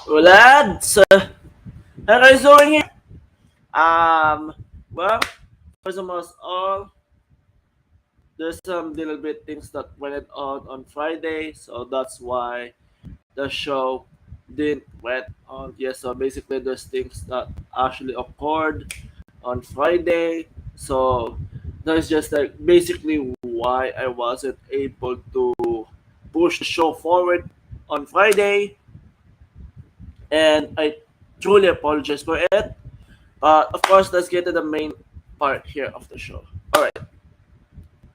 Lads, how guys doing here? Um, well, first of all, there's some little bit things that went on Friday, so that's why the show didn't went on. Yes, so basically there's things that actually occurred on Friday, so that's just like basically why I wasn't able to push the show forward on Friday, and I truly apologize for it. Of course, let's get to the main part here of the show. All right,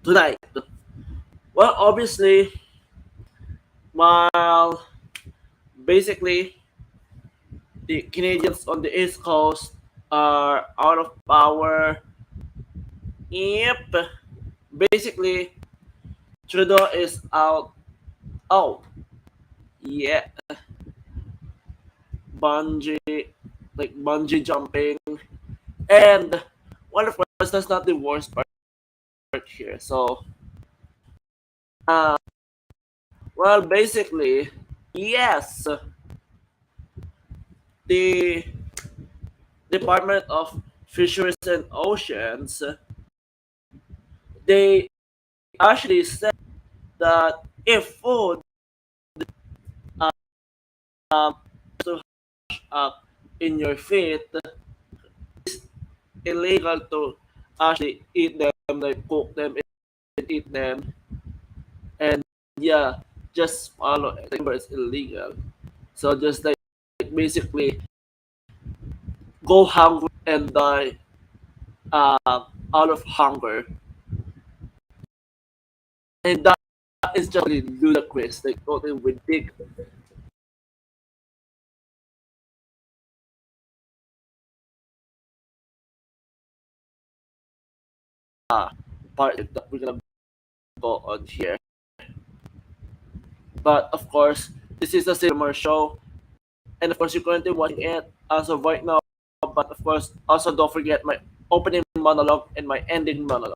tonight. Well, obviously, while basically the Canadians on the East Coast are out of power, yep. Basically, Trudeau is out. Oh, yeah, bungee, like bungee jumping, and well, of course, that's not the worst part here. So, uh, well, basically, yes, the Department of Fisheries and Oceans, they actually said that if food um, to up in your feet, illegal to actually eat them, like cook them and eat them, and yeah, just follow it. Remember, it's illegal. So just like basically go hungry and die out of hunger, and that is just really ludicrous, like totally ridiculous. Part that we're gonna go on here. But of course, this is a Villamor show, and of course, you're currently watching it as of right now. But of course, also don't forget my opening monologue and my ending monologue.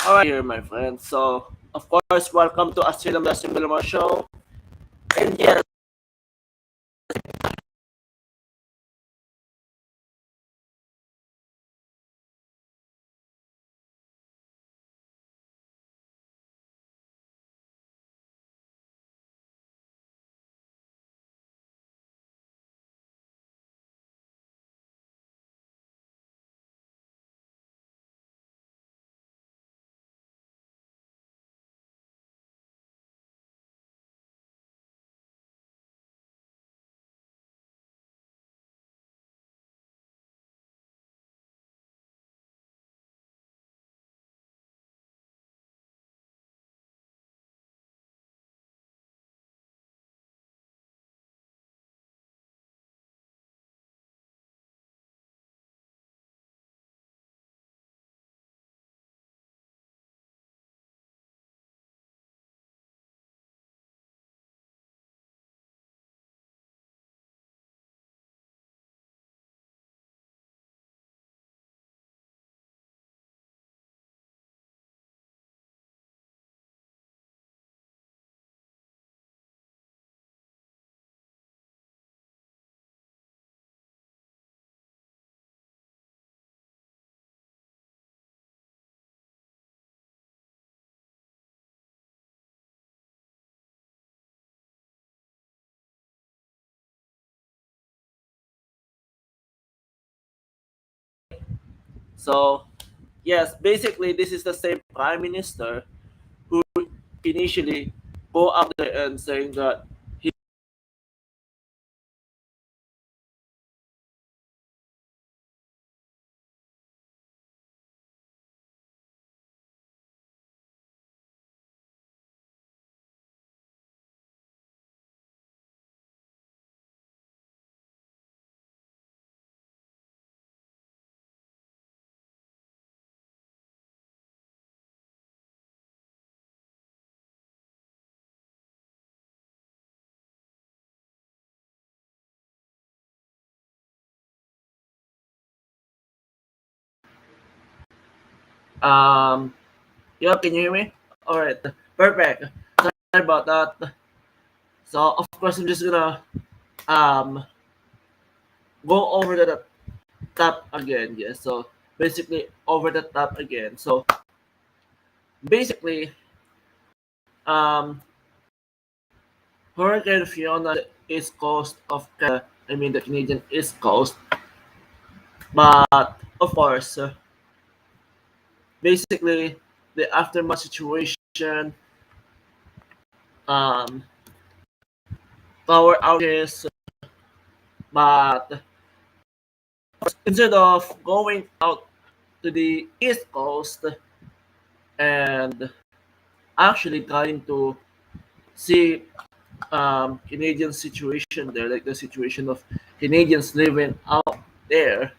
All right, here, my friends. So, of course, welcome to Asseylum the Villamor show. And yes, So yes, basically this is the same prime minister who initially go out there and saying that he um yeah, can you hear me? All right, perfect. Sorry about that. So of course I'm just gonna um go over the top again. Yes, so basically over the top again. So basically um Hurricane Fiona is coast of Canada, I mean the Canadian East Coast, but of course basically the aftermath situation, um power outages, but instead of going out to the East Coast and actually trying to see Canadian situation there, like the situation of Canadians living out there,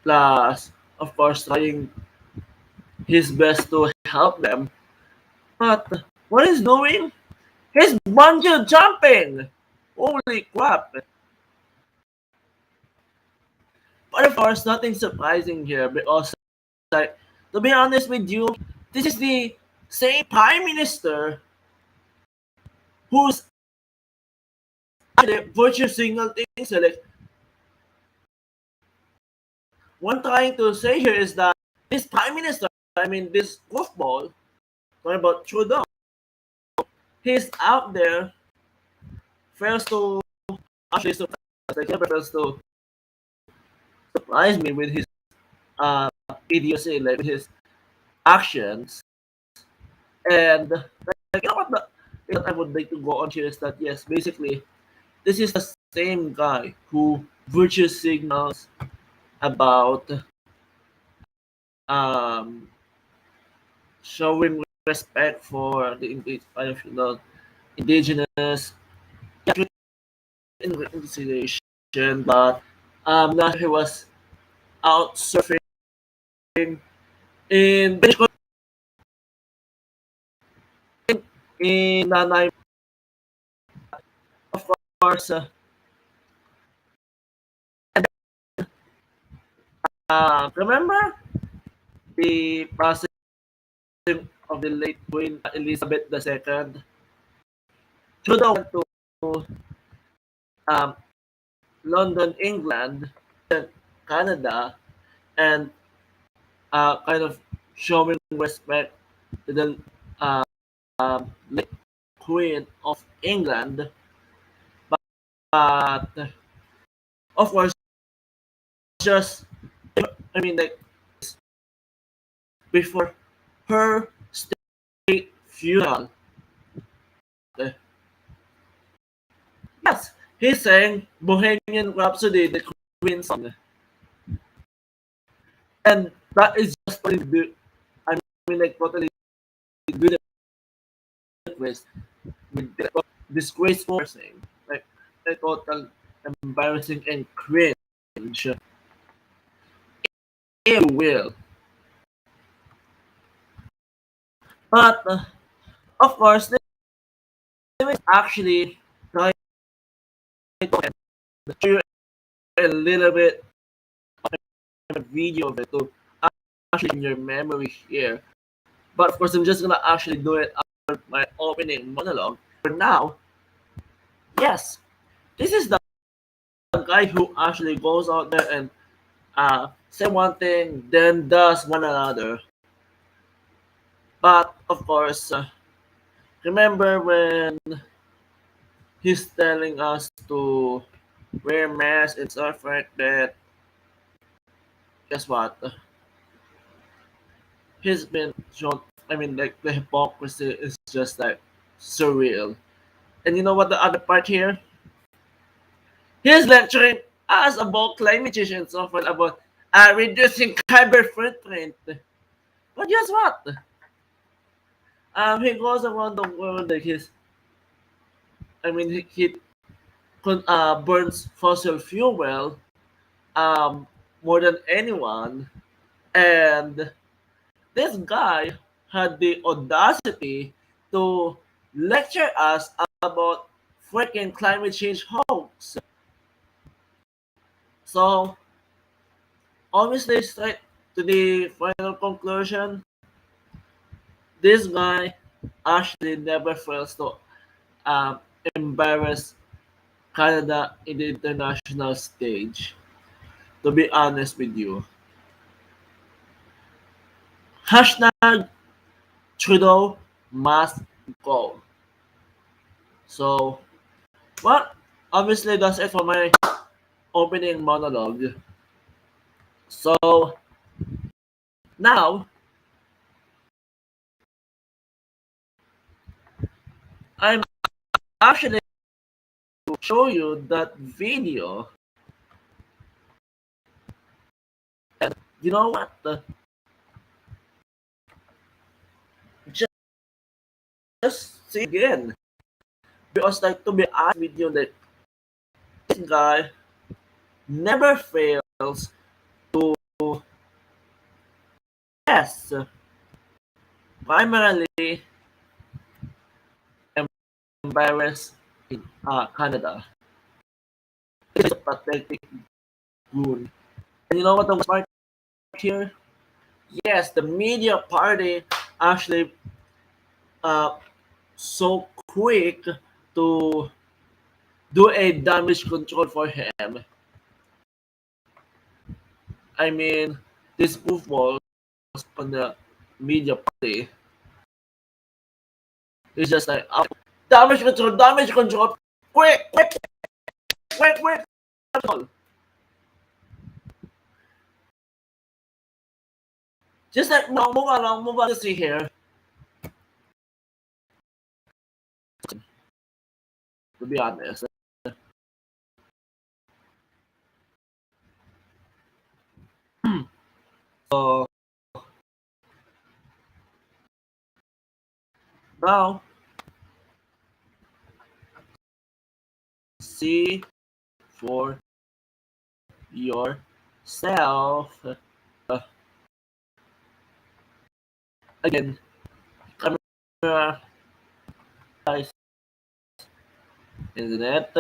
plus, of course, trying his best to help them. But what he's doing? He's bungee jumping! Holy crap! But of course, nothing surprising here because, like, to be honest with you, this is the same prime minister who's actually virtue signal things. So, like, what I'm trying to say here is that this prime minister, I mean, this goofball, talking about Trudeau, he's out there, fails to actually surprise, like, he fails to surprise me with his uh, idiocy, like with his actions. And like, you know what, I would like to go on here is that yes, basically, this is the same guy who virtue signals about um, showing respect for the indigenous reconciliation, but now he was out surfing in Nanay, of course. Remember the passing of the late Queen Elizabeth II? Trudeau went to um, London, England, Canada, and kind of showing respect to the uh, late Queen of England. But of course, just I mean, like before her state funeral, uh, yes, he sang Bohemian Rhapsody, the Queen song, and that is just totally, I mean, like totally ludicrous, with disgraceful thing, like a total embarrassing and cringe, if you will. But of course, they will actually try to show you a little bit of a video of it to actually in your memory here. But of course, I'm just gonna actually do it after my opening monologue. For now, yes, this is the guy who actually goes out there and say one thing, then does one another. But of course, remember when he's telling us to wear masks and stuff like that, guess what? He's been shown. I mean, like the hypocrisy is just like surreal. And you know what the other part here? He's lecturing us about climate change and so forth, about reducing carbon footprint. But guess what? He goes around the world like I mean, he burns fossil fuel um, more than anyone. And this guy had the audacity to lecture us about freaking climate change hoax. So, obviously, straight to the final conclusion, this guy actually never fails to um, embarrass Canada in the international stage. To be honest with you, hashtag Trudeau must go. So, well, obviously that's it for my opening monologue. So now I'm actually to show you that video. And you know what? Just, just see again. Because like to be honest with you, like this guy never fails to yes, primarily embarrass in Canada. It's a pathetic goon. And you know what the worst part here? Yes, the media party actually uh, so quick to do a damage control for him. I mean, this goofball on the media party is just like damage control, quick, quick, quick, quick. Just like move on to see here. To be honest, so now see for yourself. Uh, Again, camera guys, internet.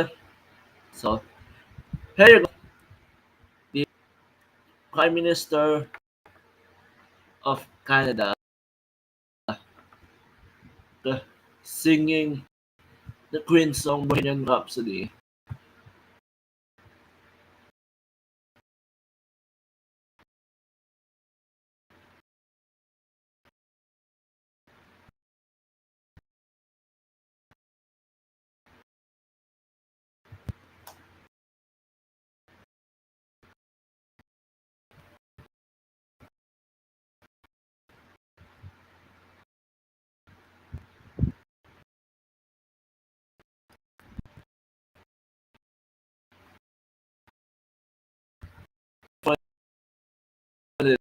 So here you go. The Prime Minister of Canada singing the Queen song Bohemian Rhapsody. For the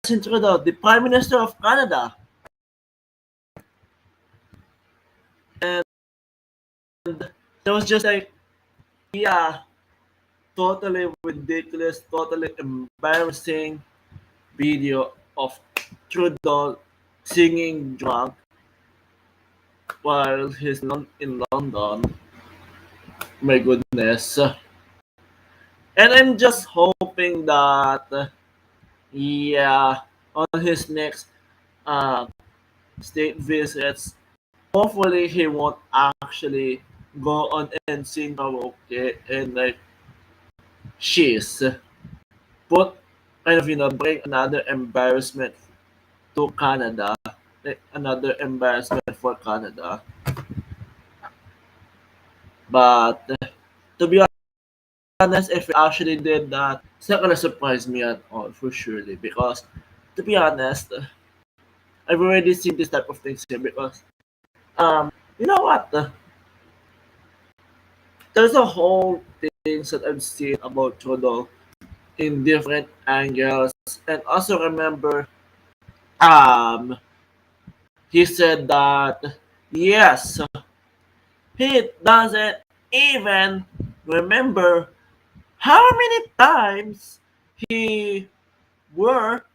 Trudeau, the Prime Minister of Canada, and it was just like, yeah, totally ridiculous, totally embarrassing. video of Trudeau singing drunk while he's in London. My goodness. And I'm just hoping that, yeah, on his next uh, state visits, hopefully he won't actually go on and sing karaoke and like she's put kind of bring another embarrassment to Canada, like another embarrassment for Canada. But to be honest, if he actually did that, it's not gonna surprise me at all for surely because to be honest, I've already seen this type of things here because you know what? There's a whole things that I've seen about Trudeau in different angles, and also remember, um, he said that yes, he doesn't even remember how many times he wore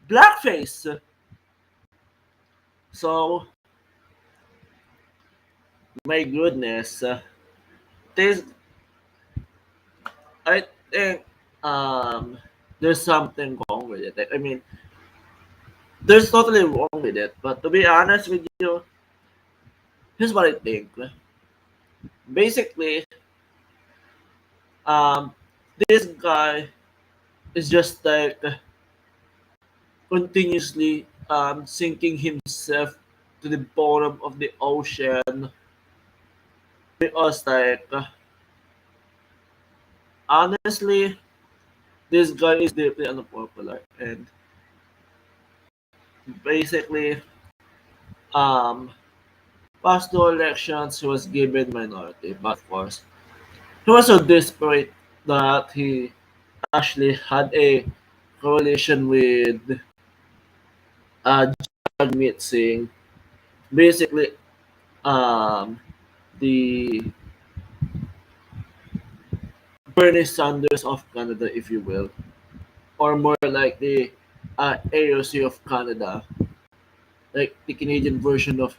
blackface. So my goodness, this I think there's something wrong with it. I mean, there's totally wrong with it. But to be honest with you, here's what I think. Basically, um, this guy is just like continuously sinking himself to the bottom of the ocean because, like, honestly, this guy is deeply unpopular and basically, um, past two elections he was given minority, but of course, he was so desperate that he actually had a coalition with Jagmeet Singh, basically um, the Bernie Sanders of Canada, if you will, or more like the AOC of Canada, like the Canadian version of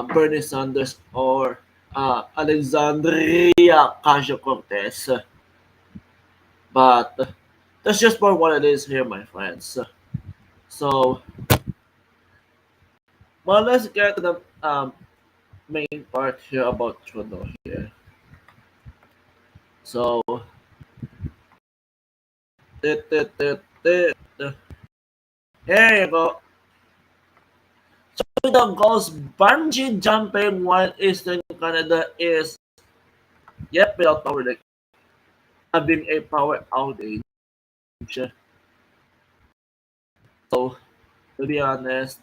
Bernie Sanders or Alexandria Ocasio Cortez. But that's just for what it is here, my friends. So, well, let's get to the main part here about Trudeau here. So, here you go. Trudeau goes bungee jumping while Eastern Canada is yet without power, like having a power outage. So, to be honest,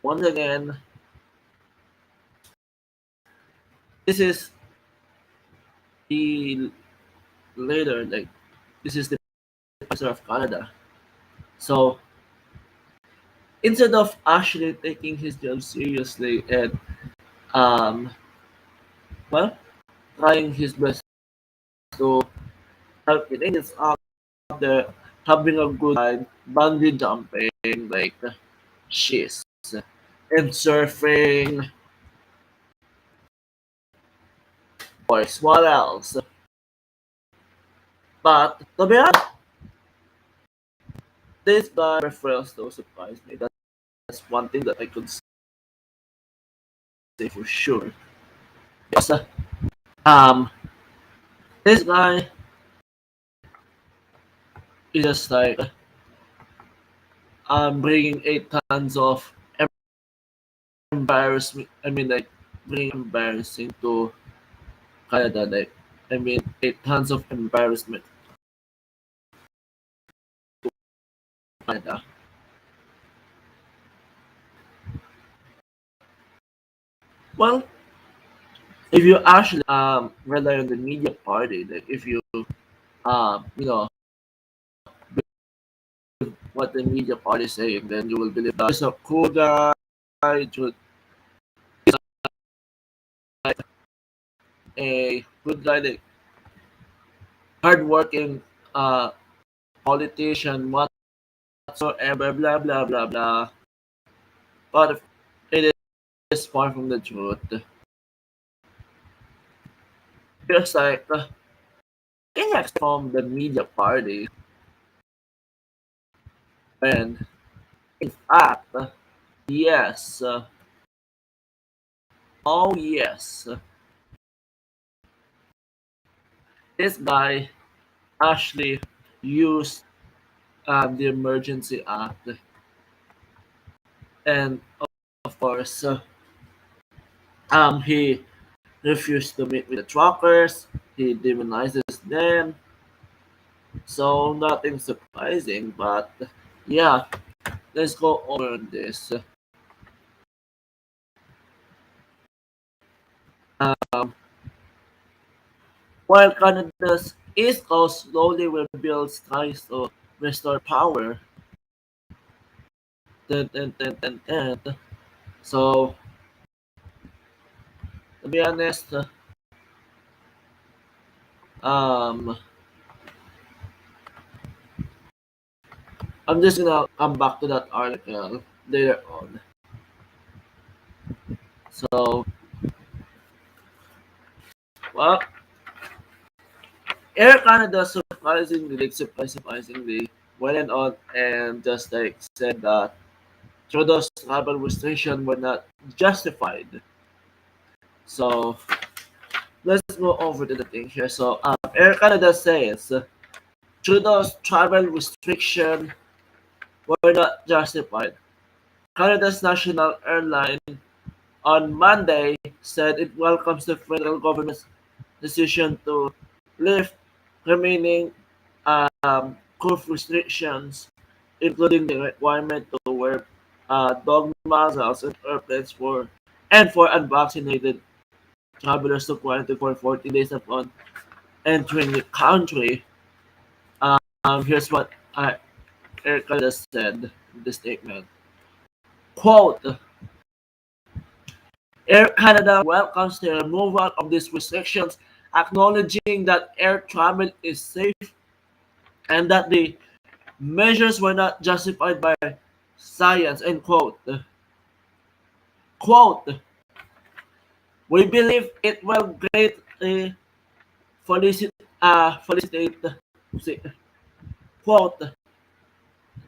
once again, this is the leader, like, this is the president of Canada. So, instead of actually taking his job seriously and, um, well, trying his best to help Canadians out there having a good time, bungee jumping, like, shiz, and surfing, boys, what else? But, to be honest, this guy refers to surprise me. That's one thing that I could say for sure. Yes, um, this guy is just like bringing 8 tons of embarrassment. I mean, like bringing embarrassing to Canada. Like, I mean, 8 tons of embarrassment to Canada. Well, if you actually rely on the media party, like if you you know what the media party is saying, then you will believe that he's a cool guy, he's a good guy, like hardworking, uh, politician whatsoever, blah blah blah blah. But it is far from the truth. Just like can from the media party, and in fact, yes, oh yes, this guy actually used the emergency act, and of course, he refused to meet with the truckers. He demonizes them. So nothing surprising, but yeah, let's go over this. Um, while Canada's East Coast slowly rebuilds tries to restore power, dun. So to be honest, um, I'm just gonna come back to that article later on. So, well, Air Canada surprisingly went on and just like said that Trudeau's travel restrictions were not justified. So let's go over to the thing here. So Air Canada says Trudeau's travel restrictions were not justified. Canada's national airline on Monday said it welcomes the federal government's decision to lift remaining crew restrictions, including the requirement to wear dog muzzles in airplanes for unvaccinated travelers to quarantine for 14 days upon entering the country. Here's what Air Canada said in the statement. Quote, Air Canada welcomes the removal of these restrictions, acknowledging that air travel is safe and that the measures were not justified by science. End quote. Quote, we believe it will greatly felicitate, quote,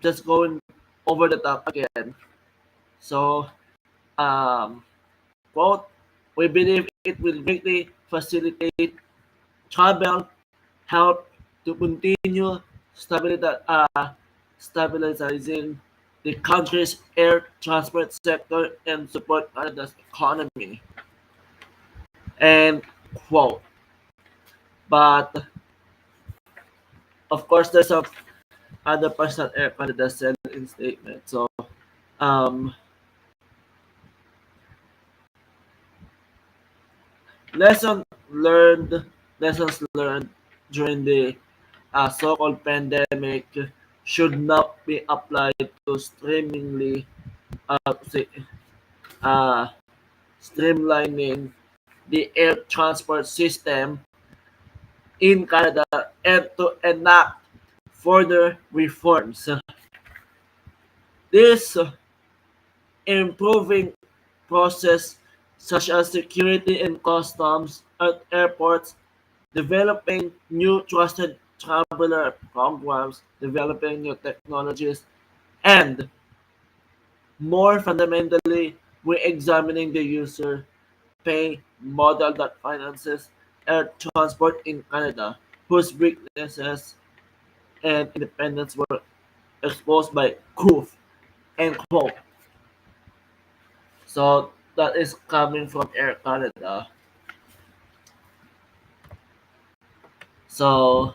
just going over the top again. So, um, quote, we believe it will greatly facilitate travel, help to continue stabilizing the country's air transport sector and support Canada's economy. And quote, but of course, there's some other parts that Air Canada said in statement. So, um, lesson learned, lessons learned during the so-called pandemic should not be applied to uh, say, uh, streamlining the air transport system in Canada and to enact further reforms. This improving process such as security and customs at airports, developing new trusted traveler programs, developing new technologies, and more fundamentally, re-examining the user pay model that finances air transport in Canada, whose weaknesses and independence were exposed by COOF and quote. So that is coming from Air Canada. So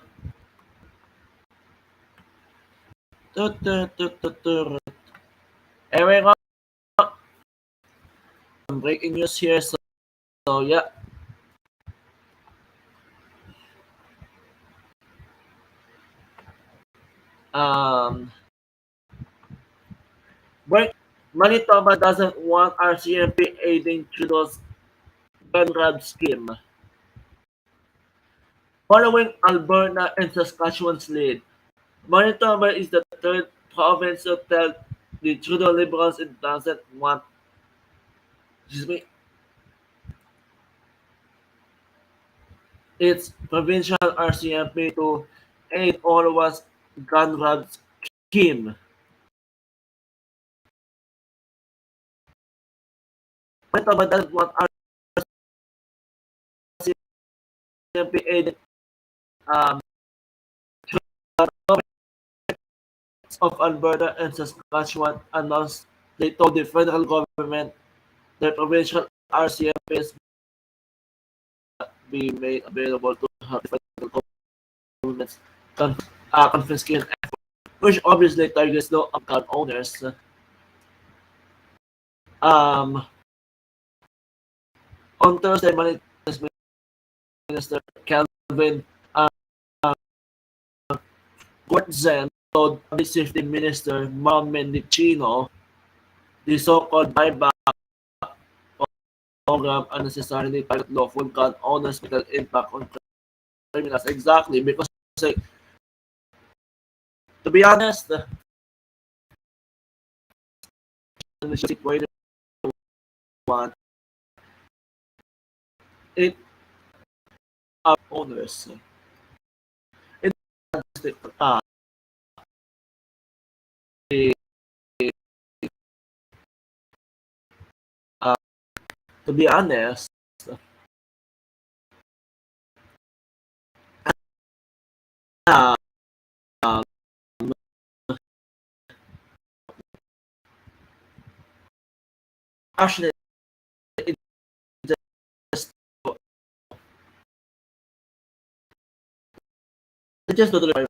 anyway, breaking news here. So yeah, um, break. Manitoba doesn't want RCMP aiding Trudeau's gun grab scheme. Following Alberta and Saskatchewan's lead, Manitoba is the third province to tell the Trudeau Liberals it doesn't want, excuse me, its provincial RCMP to aid Ottawa's gun grab scheme. Manitoba doesn't want RCMP aid um, of Alberta and Saskatchewan announced they told the federal government their provincial RCMPs be made available to help the federal government's confiscation effort, which obviously targets low gun owners. Um, on Thursday, Manitoba's Minister Calvin uh, Gortzen told Public Safety Minister Mal Mendicino the so-called buyback program unnecessarily target lawful gun owners with an impact on criminals. Exactly, because like, to be honest, the way they want it owners. It uh, uh, to be honest, uh, uh, actually, it just it just totally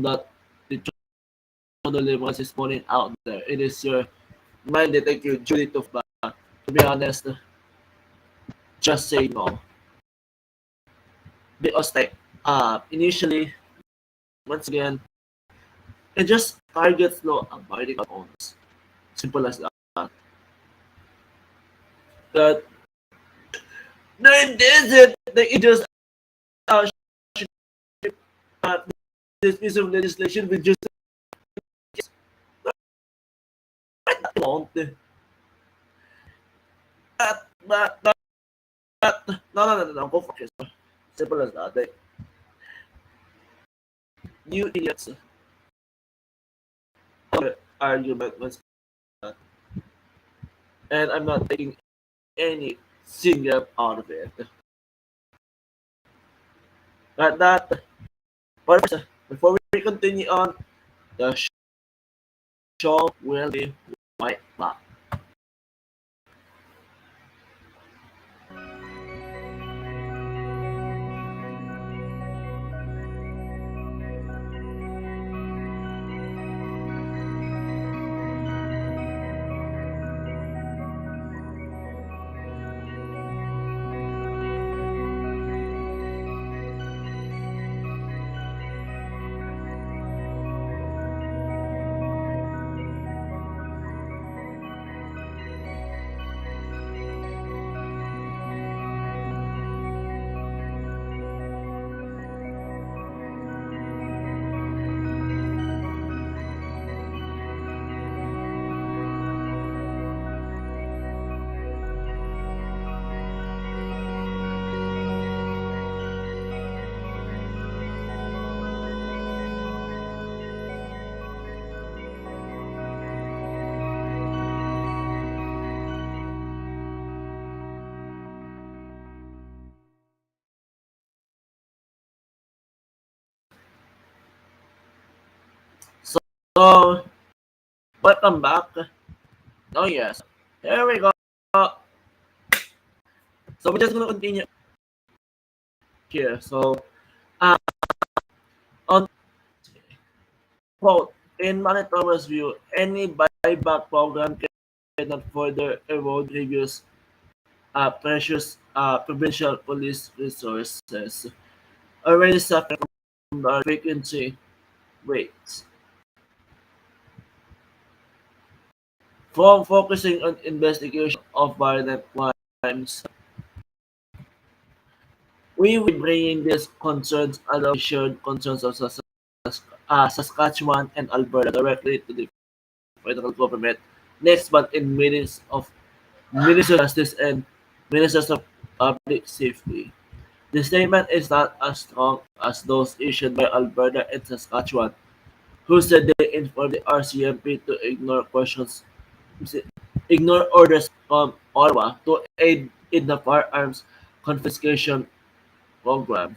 that the journalism is putting out there. It is your mind detective duty to be honest, just say no. Because like initially, once again, it just targets low abiding owners. Simple as that. That they did it. They just uh, uh, this piece of legislation will just want that. No. Go focus. Simple as that. Like, you idiots. Argument was that, and I'm not taking any single out of it. But that, but before we continue on, the show will be right back. So, welcome back. Oh yes, here we go. So we're just gonna continue here. So, uh, on quote, in Manitoba's view, any buyback program cannot further erode previous precious provincial police resources already suffering from the vacancy rates. from focusing on investigation of violent crimes, we will be bringing these concerns along with shared concerns of Saskatchewan and Alberta directly to the federal government next month in meetings of Minister of Justice and Ministers of Public Safety. The statement is not as strong as those issued by Alberta and Saskatchewan, who said they informed the RCMP to ignore orders from Ottawa to aid in the firearms confiscation program.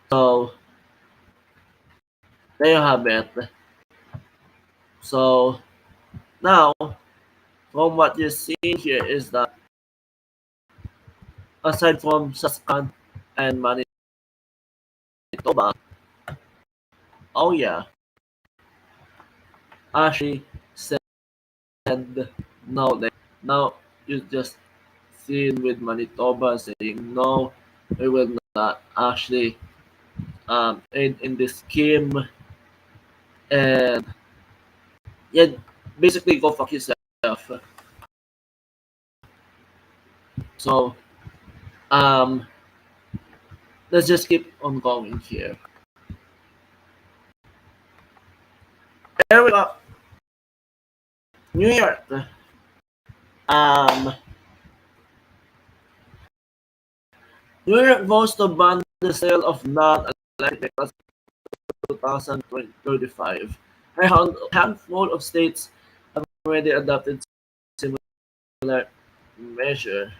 So there you have it. So now, from what you're seeing here is that aside from Saskatchewan and Manitoba, oh yeah, actually said no. Now you just seen with Manitoba saying no, we will not actually in this scheme, and yeah, basically go fuck yourself. So um, let's just keep on going here. There we go. New York. Um, New York votes to ban the sale of non-electric vehicles 2035. A handful of states have already adopted similar measure.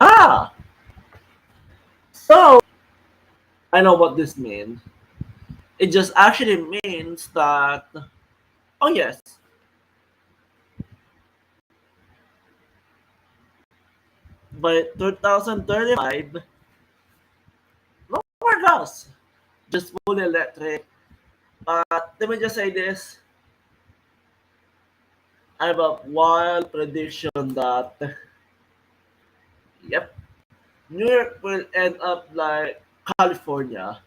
Ah, so I know what this means. It just actually means that, oh yes, by 2035, no more cars, just fully electric. But let me just say this: I have a wild prediction that, yep, New York will end up like California.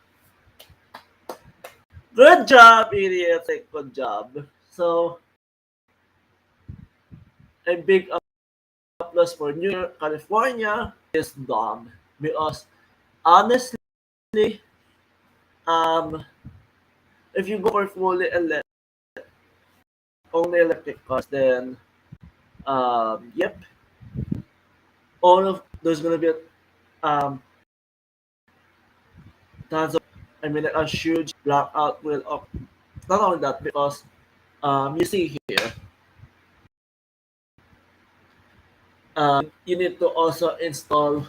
Good job, idiots! Like, good job. So, a big applause for New York. California is dumb because honestly, um, if you go for fully only electric cars, then yep, all of there's gonna be um tons of, I mean, a huge blackout will not only that because you see here you need to also install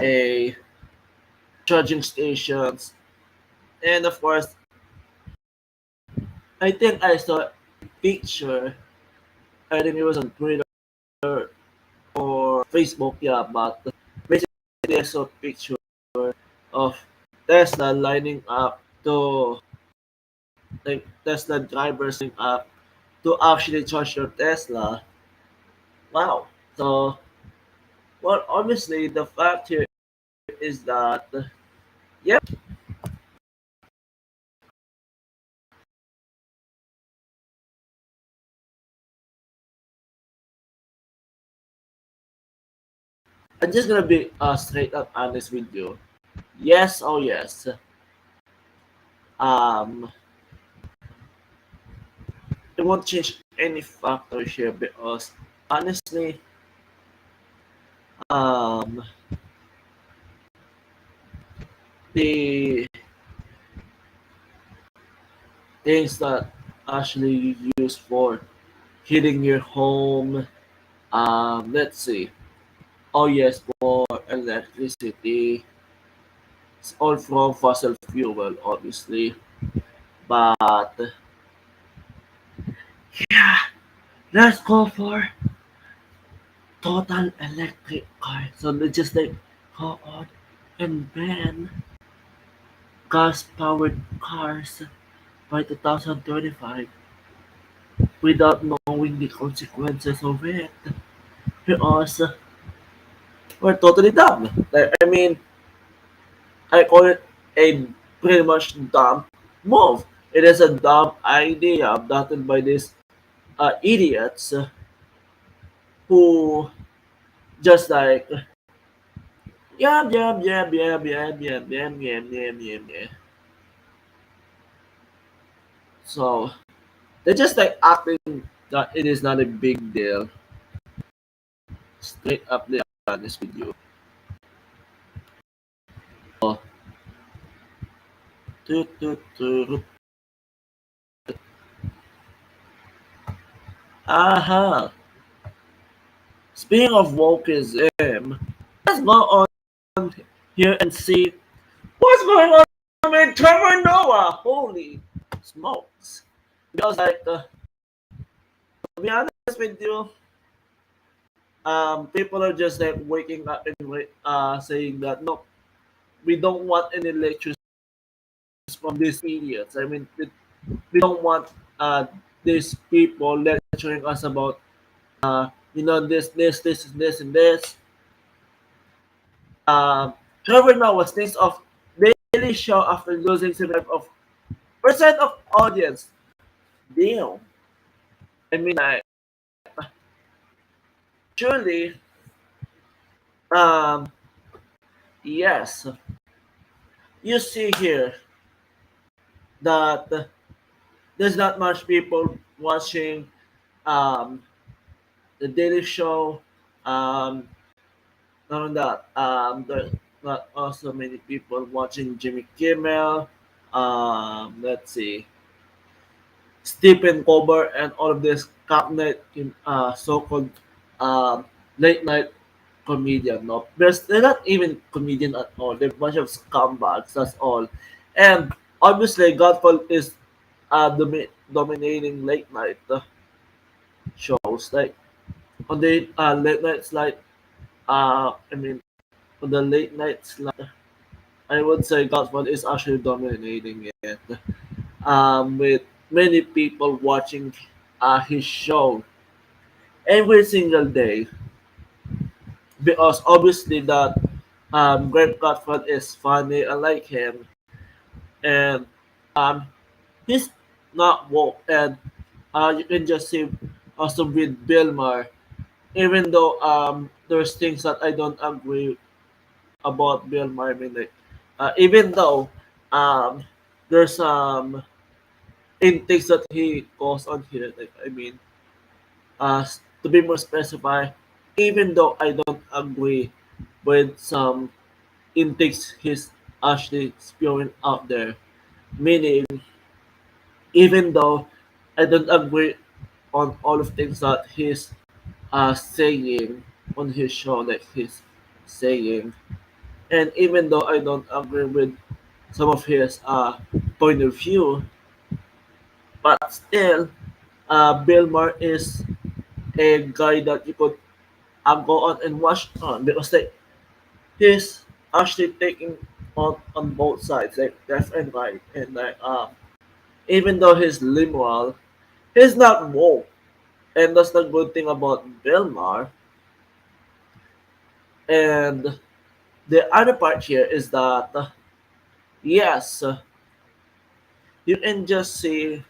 a charging stations, and of course I think I saw a picture. I think it was on Twitter or Facebook, yeah, but basically I saw a picture of Tesla lining up to, like, Tesla drivers lining up to actually charge your Tesla. Wow. So, well, obviously the fact here is that, yep, I'm just gonna be straight up honest with you. Yes, oh yes. Um, it won't change any factor here because honestly, um, the things that actually you use for heating your home, let's see. Oh yes, for electricity, it's all from fossil fuel, obviously. But yeah, let's go for total electric car. So let's just like go on and ban gas powered cars by 2025 without knowing the consequences of it. Because we're totally dumb. Like, I mean, I call it a pretty much dumb move. It is a dumb idea adopted by this idiots who just like yeah yeah yeah yeah yeah yeah yeah yeah yeah yeah yeah. So they're just like acting that it is not a big deal. Straight up, they are honest with you. Oh, toot, toot, toot. Aha. Speaking of wokeism, let's go on here and see what's going on with Trevor Noah. Holy smokes! Because like, to be honest with you, people are just like waking up and saying that no, we don't want any lectures from these idiots. I mean, we don't want these people lecturing us about this, and this. Trevor Noah thinks of Daily Show after losing 75% of audience. Damn. I mean, surely, um, yes, you see here that there's not much people watching um, the Daily Show. Um, Not only that, there's not also many people watching Jimmy Kimmel. Let's see, Stephen Colbert and all of this cabinet so-called um, late night comedian. No, they're not even comedian at all. They're a bunch of scumbags. That's all. And obviously, Godfall is dominating late night shows. Like on the late nights, like I mean, on the late nights, like, I would say Godfall is actually dominating it. With many people watching his show every single day because obviously that Greg Godfall is funny. I like him, and um, he's not woke, and you can just see also with Villamor, even though there's things that I don't agree about Villamor. I mean, like, even though um, there's intakes that he goes on here, like I mean, to be more specified, even though I don't agree with some intakes he's actually spewing out there, meaning even though I don't agree on all of things that he's saying on his show, like he's saying, and even though I don't agree with some of his point of view, but still, Bill Maher is a guy that you could go on and watch on because like he's actually taking on both sides, like left and right, and like even though he's liberal, he's not woke, and that's the good thing about Bill Maher. And the other part here is that yes, you can just see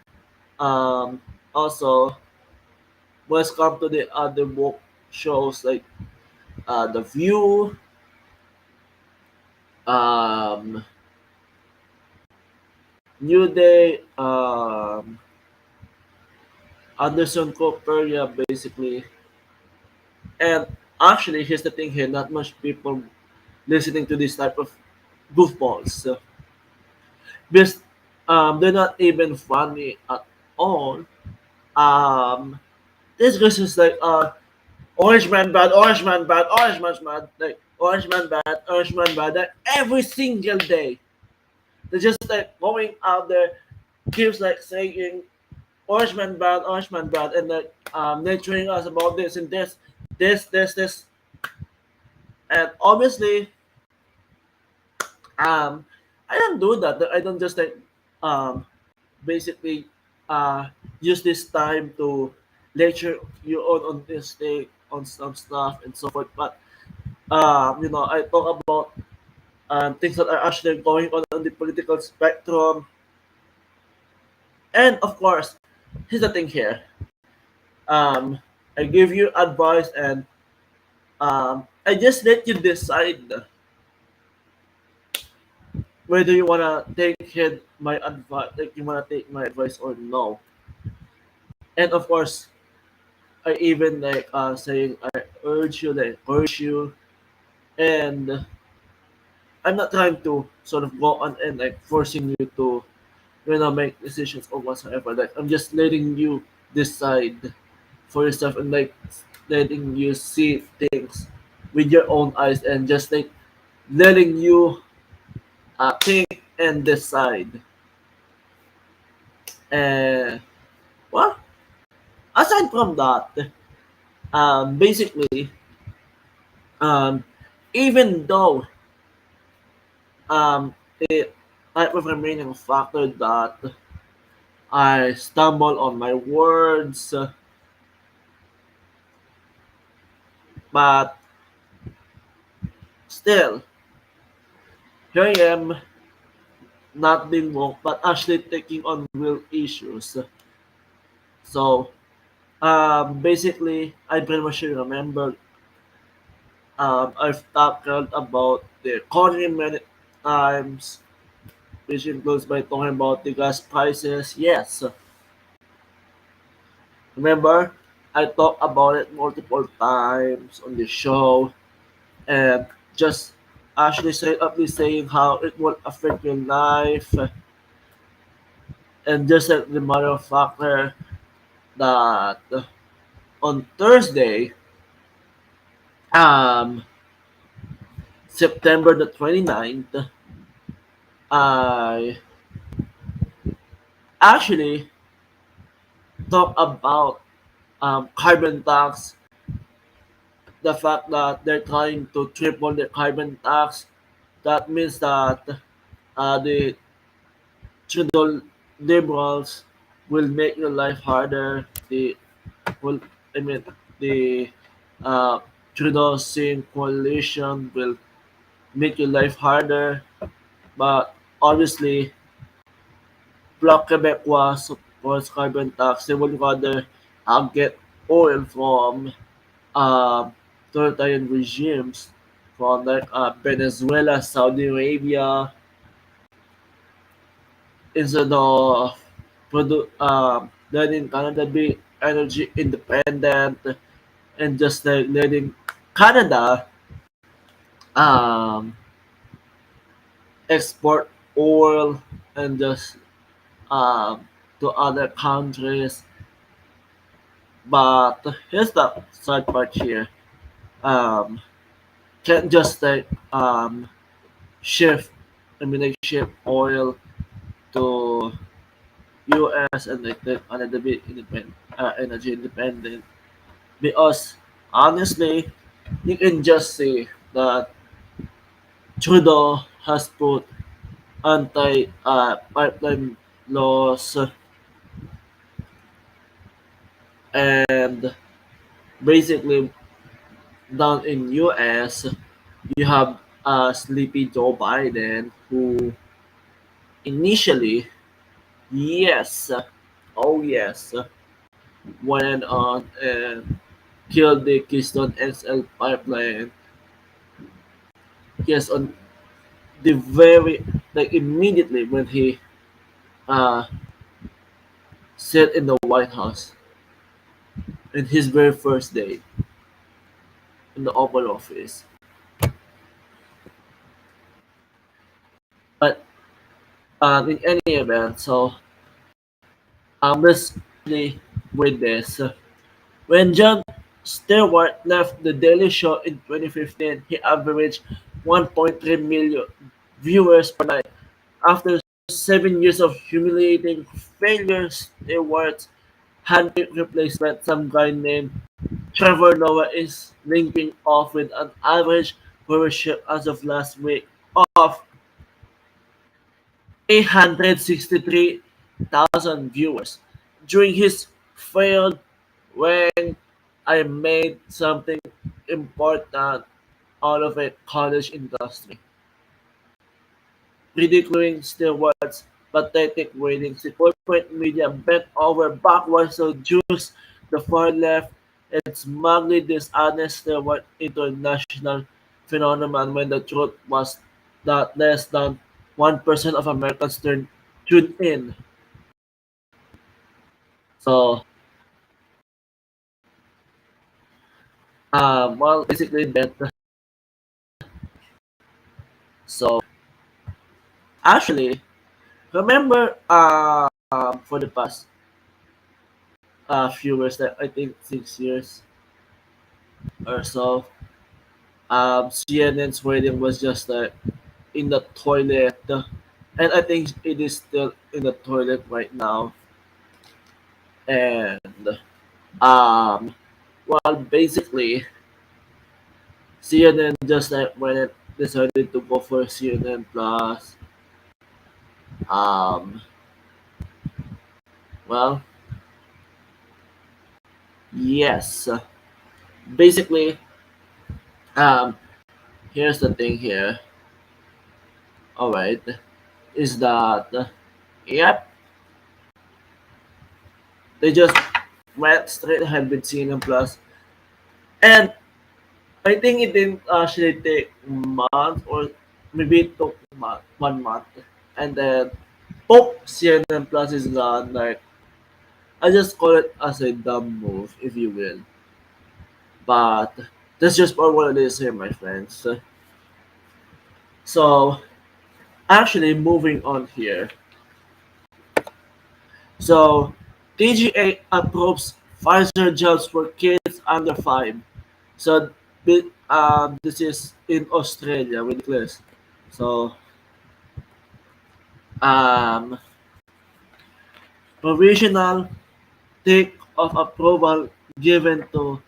also when it's come to the other woke shows like The View, um, New Day, Anderson Cooper, yeah, basically. And actually, here's the thing here: not much people listening to this type of goofballs. So, because they're not even funny at all. Um, this guy's just like Orange Man bad, Orange Man bad, Orange Man bad, like Orange Man bad, Orange Man bad. Like, every single day, they're just like going out there, keeps like saying Orange Man bad, and like lecturing us about this and this, and obviously, um, I don't do that. I don't just like um basically uh use this time to lecture you on this thing on some stuff and so forth. But I talk about things that are actually going on the political spectrum, and of course, here's the thing here. Um, I give you advice and I just let you decide whether you wanna my advice, like you wanna take my advice or no. And of course, I even like saying I urge you, like encourage you, and I'm not trying to sort of go on and like forcing you to make decisions or whatsoever. Like I'm just letting you decide for yourself and like letting you see things with your own eyes and just like letting you think and decide. And well, aside from that, basically, um, even though it type of remaining factor that I stumble on my words, but still, here I am, not being woke, but actually taking on real issues. So, basically, I pretty much remember I've talked about the economy many times, which includes by talking about the gas prices. Yes, remember, I talked about it multiple times on the show and just actually straight up saying how it will affect your life and just like the matter of factor that on Thursday, um, September the 29th, I actually talk about carbon tax, the fact that they're trying to triple the carbon tax. That means that the Trudeau liberals will make your life harder. Will, I mean, the uh, Trudeau Singh coalition will make your life harder. But obviously, Bloc Québécois supports carbon tax. They would rather get oil from authoritarian regimes from like Venezuela, Saudi Arabia, instead of letting Canada be energy independent and just like letting Canada um, export oil and just to other countries. But here's the sad part here. Um, can't just like shift, I mean like ship oil to US and like a little bit energy independent because honestly you can just say that Trudeau has put anti pipeline laws and basically down in US you have sleepy Joe Biden who initially yes oh yes went on and killed the Keystone XL pipeline. Yes, on the very like immediately when he uh sat in the White House in his very first day in the Oval Office. But in any event, so let's play with this. When John Stewart left The Daily Show in 2015, he averaged 1.3 million viewers per night. After 7 years of humiliating failure, Stewart's handpicked replacement, some guy named Trevor Noah, is linking off with an average viewership as of last week of 863,000 viewers. During his failed when I made something important out of a college industry. Ridiculing Stewart's pathetic ratings, the corporate media bent over backwards to juice the far left, it's smugly dishonest what international phenomenon when the truth was that less than 1% of Americans tuned in. So, well, basically that. So, actually, remember, for the past few years, like I think 6 years or so, CNN's rating was just in the toilet, and I think it is still in the toilet right now. And um, well, basically, CNN just when it decided to go for CNN Plus, um, well, yes, basically, um, here's the thing here. All right, is that yep, they just went straight ahead with CNN Plus, and I think it didn't actually take month or maybe it took 1 month, and then Pope CNN Plus is gone. Like I just call it as a dumb move, if you will. But that's just what it is here, my friends. So actually, moving on here. So TGA approves Pfizer jobs for kids under 5. So this is in Australia, ridiculous. So um, provisional take of approval given to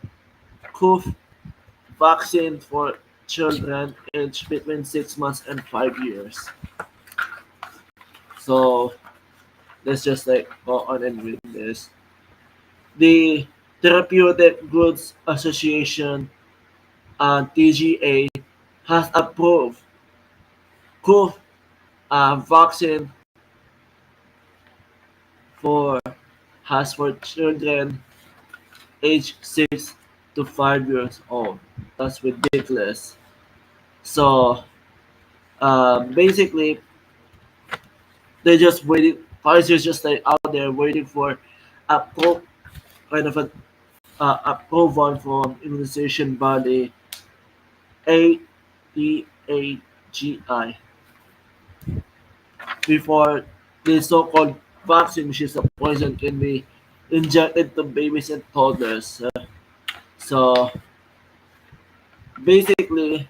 COV vaccine for children aged between 6 months and 5 years. So let's just go on and read this. The Therapeutic Goods Association (TGA) has approved COV vaccine for has for children aged 6 to 5 years old. That's ridiculous. So basically, they just waiting. Pfizer's just out there waiting for a kind of an approval from immunization body ADAGI before the so-called vaccine, which is a poison, can be injected to babies and toddlers. So basically,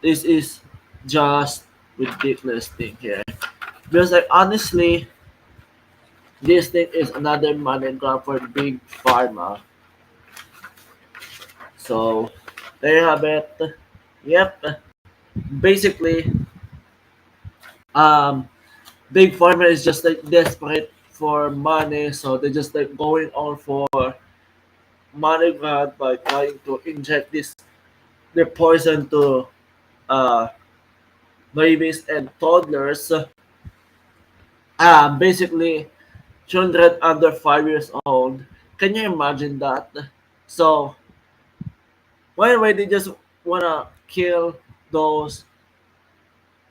this is just ridiculous thing here. Because like honestly, this thing is another money grab for big pharma. So there you have it. Yep. Basically, um, big pharma is just desperate for money, so they're just going on for money grab by trying to inject this the poison to uh, babies and toddlers. Basically, children under 5 years old. Can you imagine that? So why they just wanna kill those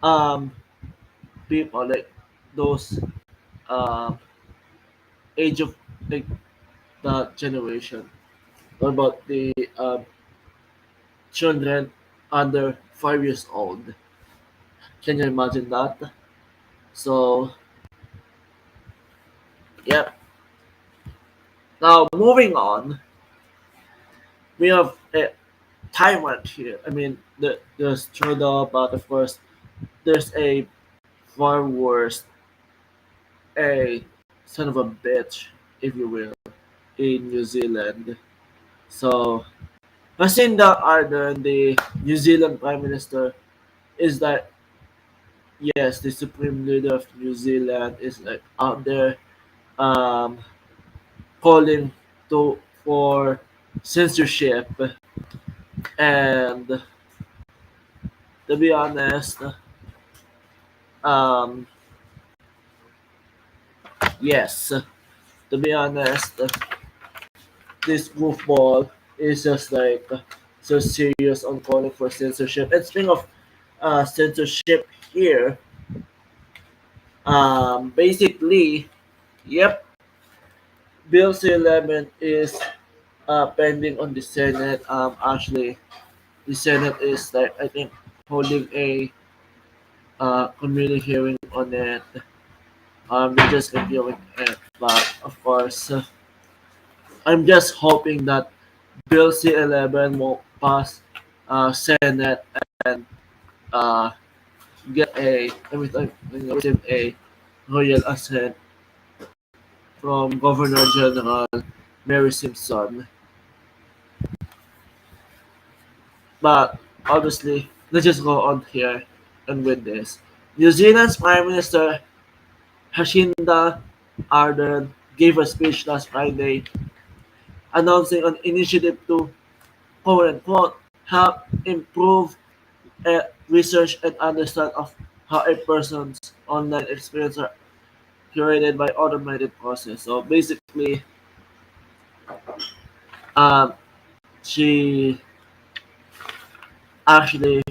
um people like those um age of like the generation? What about the children under 5 years old? Can you imagine that? So yeah. Now moving on, we have a Taiwan here. I mean, there's Trudeau, but of course, there's a far worse, a son of a bitch, if you will, in New Zealand. So, Jacinda Ardern, the New Zealand Prime Minister, is that yes, the Supreme Leader of New Zealand is out there um, calling to for censorship, and to be honest, um, yes, To be honest, this goofball is just like so serious on calling for censorship. And speaking of censorship here, basically, yep, Bill C-11 is pending on the Senate. Actually, the Senate is like I think holding a community hearing on it. They're just reviewing it, but of course, I'm just hoping that Bill C-11 will pass Senate and uh, get a everything receive a royal assent from Governor General Mary Simpson. But obviously, let's just go on here and with this. New Zealand's Prime Minister Jacinda Ardern gave a speech last Friday announcing an initiative to quote unquote help improve research and understand of how a person's online experience are curated by automated process. So basically, um, she actually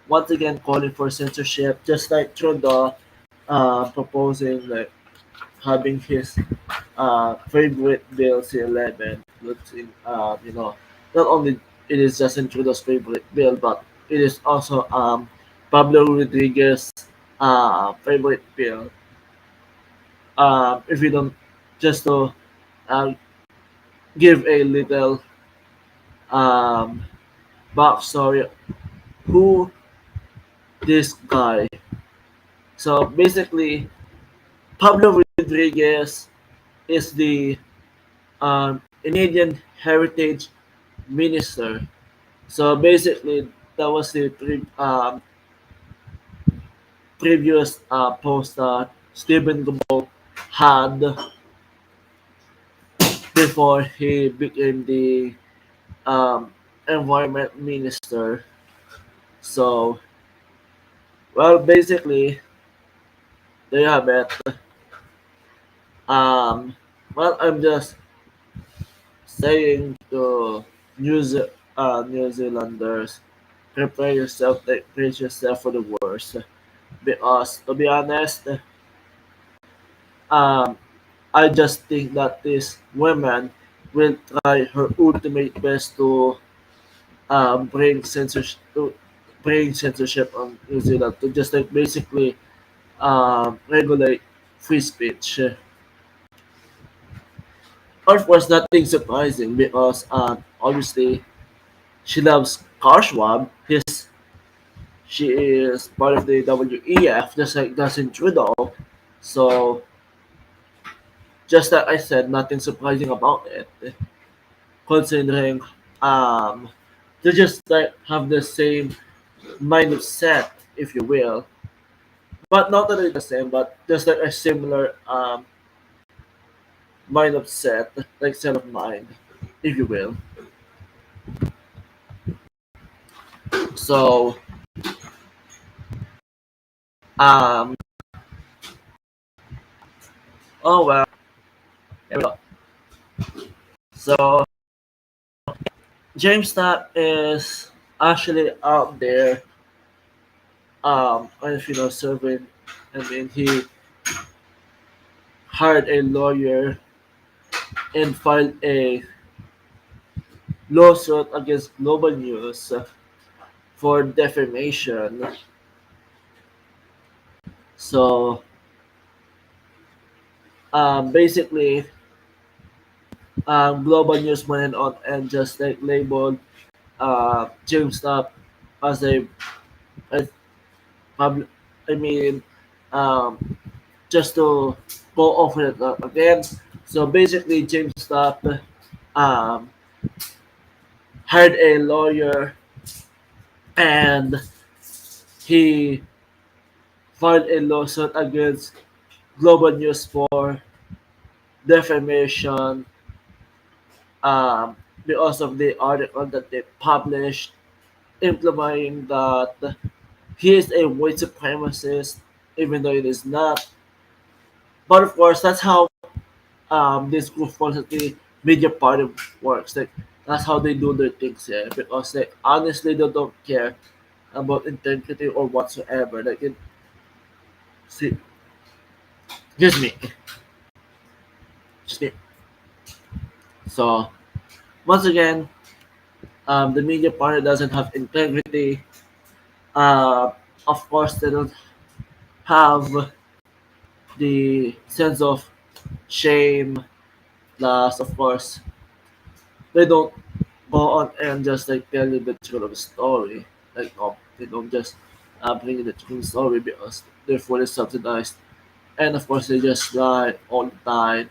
once again calling for censorship, just like Trudeau proposing like having his favorite bill C-11, which in not only it is Justin Trudeau's favorite bill, but it is also Pablo Rodriguez's favorite bill. If you don't just to uh, give a little um, backstory, who this guy. So basically, Pablo Rodriguez is the Canadian Heritage Minister. So basically, that was the previous post that Stephen Gumbel had before he became the Environment Minister. So, well, basically, there you have it. Um, well, I'm just saying to New Zealanders, brace yourself for the worst. Because, to be honest, um, I just think that this woman will try her ultimate best to bring censorship on New Zealand to just like basically regulate free speech. Of course, nothing surprising because obviously she loves Carl Schwab. She is part of the WEF, just like Justin Trudeau. So just like I said, nothing surprising about it, considering um, they just like have the same mindset, if you will, but not really the same, but just like a similar mindset, like set of mind, if you will. So um, oh well, here we go. So James Knapp is actually out there, and if you know, serving. I mean, he hired a lawyer and filed a lawsuit against Global News for defamation. So basically, Global News went on and just like labeled James Knapp as a public. I mean, um, just to go over it again. So basically, James Knapp um, hired a lawyer and he filed a lawsuit against Global News for defamation because of the article that they published implying that he is a white supremacist, even though it is not. But of course, that's how this group falls at the media part of works. Like that's how they do their things here. Because like honestly they don't care about integrity or whatsoever. Like it see just me. Just me. So once again, the media part doesn't have integrity. Uh, of course they don't have the sense of shame. Plus of course they don't go on and just like tell you the truth of the story. Like no, they don't just bring you the true story because they're fully subsidized. And of course they just lie all the time.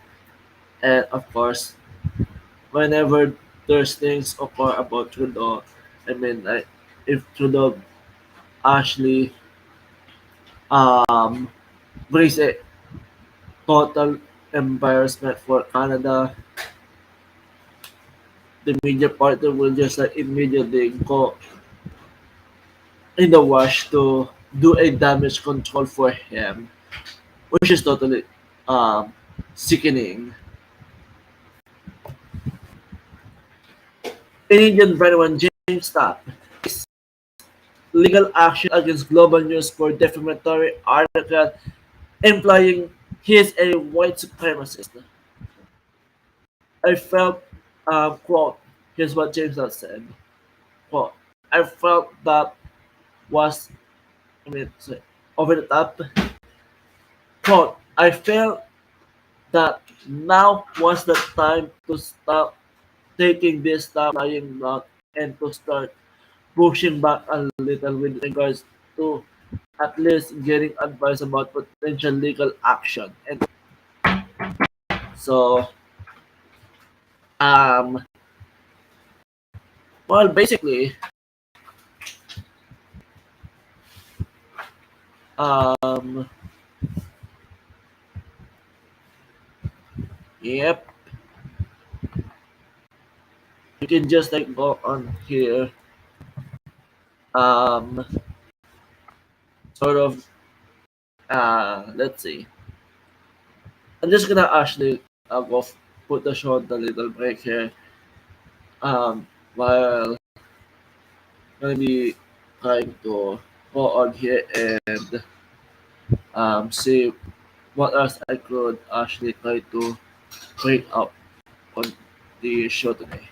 And of course, whenever there's things occur about Trudeau, I mean like if Trudeau actually um brings a total embarrassment for Canada, the media partner will just like immediately go in the wash to do a damage control for him, which is totally um, sickening. Canadian veteran James Tapp legal action against Global News for defamatory article implying he is a white supremacist. I felt, quote, here's what James Tapp said, quote, I felt that was, I mean, sorry, over the top, quote, I felt that now was the time to stop taking this stuff lying back and to start pushing back a little with regards to at least getting advice about potential legal action. And so, um, well, basically, um, yep, you can just like go on here, um, sort of, let's see. I'm just gonna actually go put the show on the little break here, while gonna be trying to go on here and see what else I could actually try to bring up on the show today.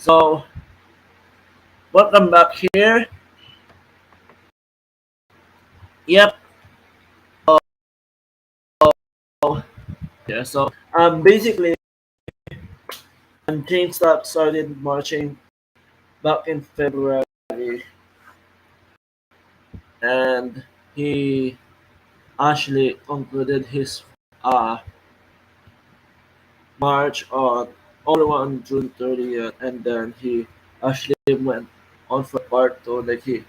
So, welcome back here. Yep. Yeah. So, basically, James started marching back in February, and he actually concluded his uh march on June 30th, and then he actually went on for part two. Like he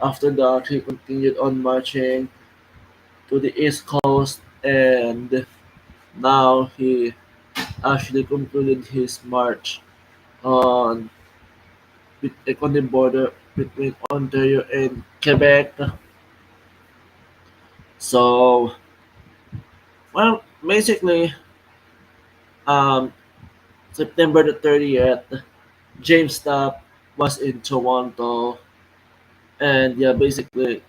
after that, he continued on marching to the east coast, and now he actually concluded his march on on the border between Ontario and Quebec. So, well, basically, Um, September the 30th, James Tapp was in Toronto, and yeah, basically,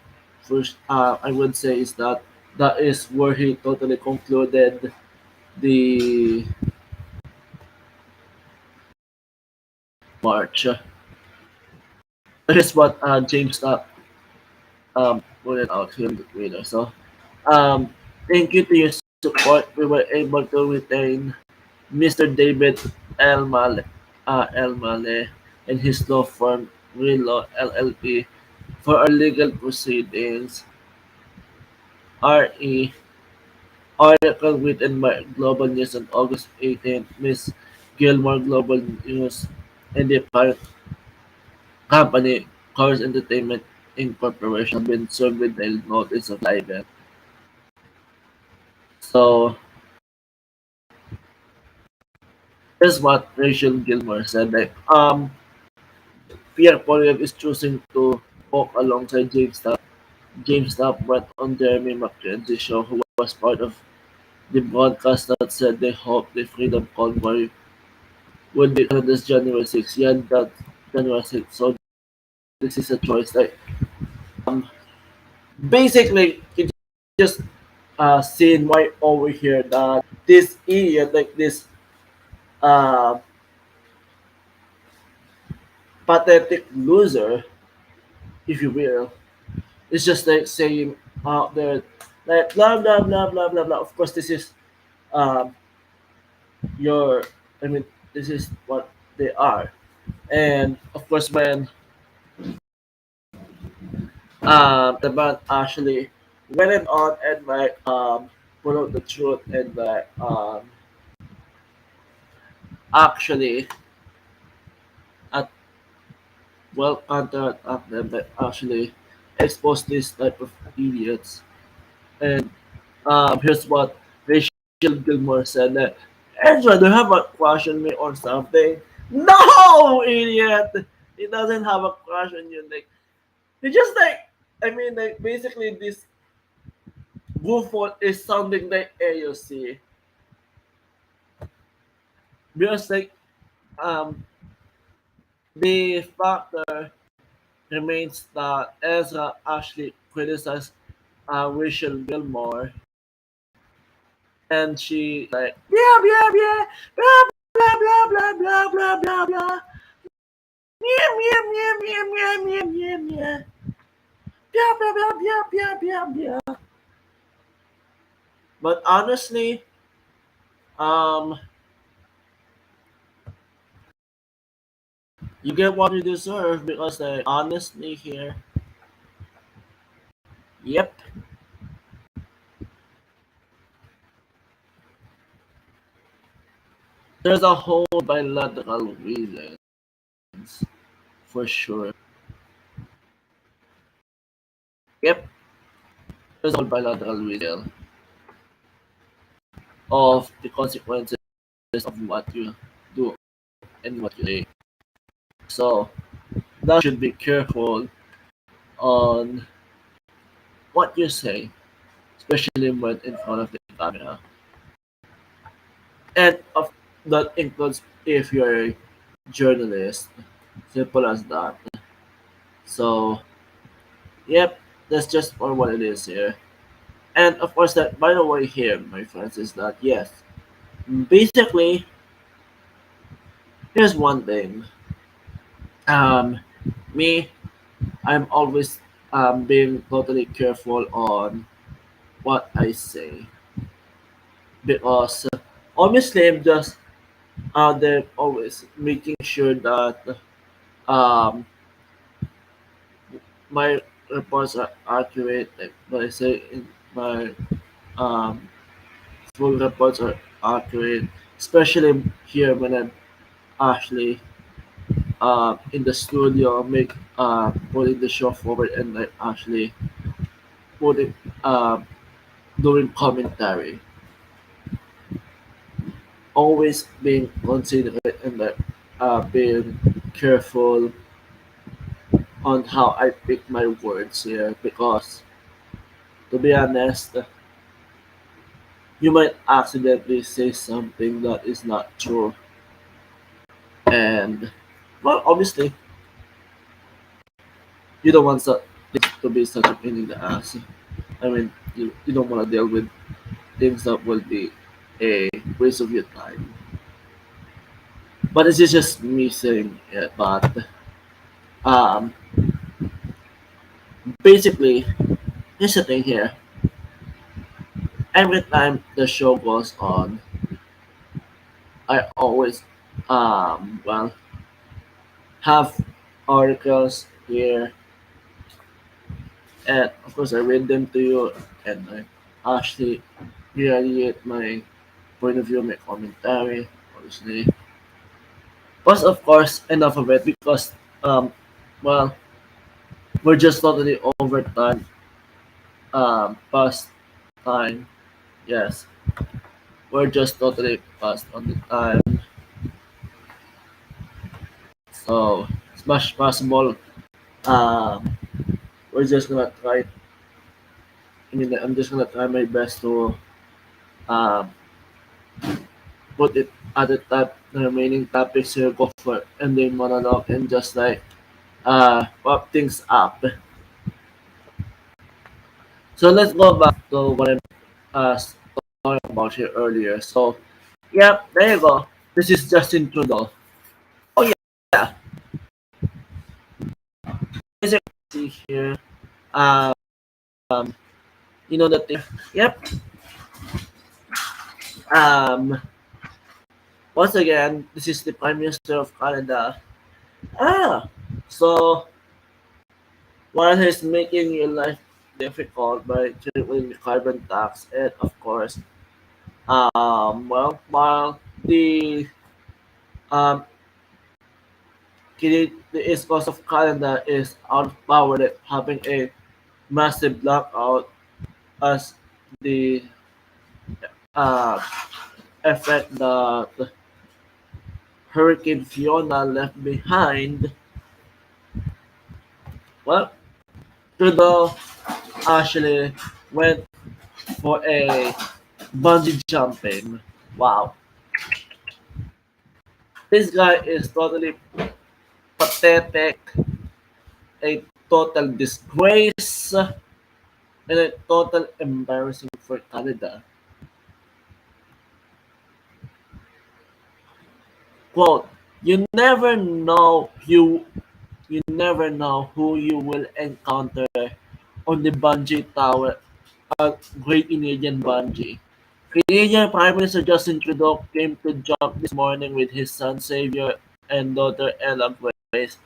first I would say is that that is where he totally concluded the march. That is what James Tapp put it out here in the Twitter. So, um, thank you to your support. We were able to retain Mr. David Elmale, Elmale and his law firm, Real Law LLP, for our legal proceedings. RE article written by Global News on August 18th. Miss Gilmore Global News and the parent company, Chorus Entertainment Incorporation, have been served with a notice of libel. So, here's what Rachel Gilmore said. Like, Pierre Polyev is choosing to walk alongside James Tapp went on Jeremy McKenzie's show, who was part of the broadcast that said they hoped the Freedom Convoy would be Canada's January 6th. Yeah, that January 6th. So this is a choice. Like, um, basically, you just seeing why over here that this idiot, like this uh, pathetic loser, if you will, is just like saying out there, like blah blah blah blah blah blah. Of course, this is um, your. I mean, this is what they are. And of course, when the band actually went on and like put out the truth and like actually at well counterattack them, but actually expose this type of idiots. And here's what Rachel Gilmore said that Ezra, do you have a crush on me or something? No, idiot! He doesn't have a crush on you. Like he just like I mean like basically this Buffon is sounding like AOC because like um the factor remains that Ezra actually criticized Rachel Gilmore and she like blah blah blah blah blah blah blah blah blah blah blah meow meow meow meow meow meow meow meow blah blah blah blah blah blah blah. But honestly, um, you get what you deserve because like honestly here, yep, there's a whole bilateral reasons for sure. Yep, there's a whole bilateral reason of the consequences of what you do and what you say. So that should be careful on what you say, especially when in front of the camera. And of that includes if you're a journalist. Simple as that. So yep, that's just for what it is here. And of course that by the way here, my friends, is that yes. Basically, here's one thing. Um me, I'm always being totally careful on what I say because obviously I'm just out there always making sure that um, my reports are accurate. Like what I say in my um, full reports are accurate, especially here when I'm actually in the studio, make putting the show forward and like actually putting uh, doing commentary. Always being considerate and like being careful on how I pick my words here because to be honest, you might accidentally say something that is not true. And, well, obviously, you don't want things to be such a pain in the ass. I mean, you don't want to deal with things that will be a waste of your time. But this is just me saying it. But um, basically, here's the thing here. Every time the show goes on, I always well have articles here, and of course I read them to you, and I actually reiterate my point of view, my commentary, obviously. But of course, enough of it because um, well, we're just totally over time, past time. Yes, we're just totally past on the time, so as much as possible. Um, we're just gonna try. I mean, I'm just gonna try my best to um, put it at the remaining topics here, go for ending monologue and just like wrap things up. So let's go back to what I'm talking about here earlier. So, yeah, there you go. This is Justin Trudeau. Oh yeah, as you can see here, um, you know that. Yep. Um, Once again, this is the Prime Minister of Canada. Ah, so while he's making your life difficult by tripping the carbon tax, and of course, while um, the east coast of Canada is out of power, having a massive blackout as the uh, effect that Hurricane Fiona left behind. Well, Trudeau actually went for a bungee jumping. Wow, this guy is totally pathetic, a total disgrace, and a total embarrassing for Canada. Quote, you never know who you will encounter on the bungee tower at Great Canadian Bungee. Canadian Prime Minister Justin Trudeau came to jump this morning with his son Xavier and daughter Ella Grace.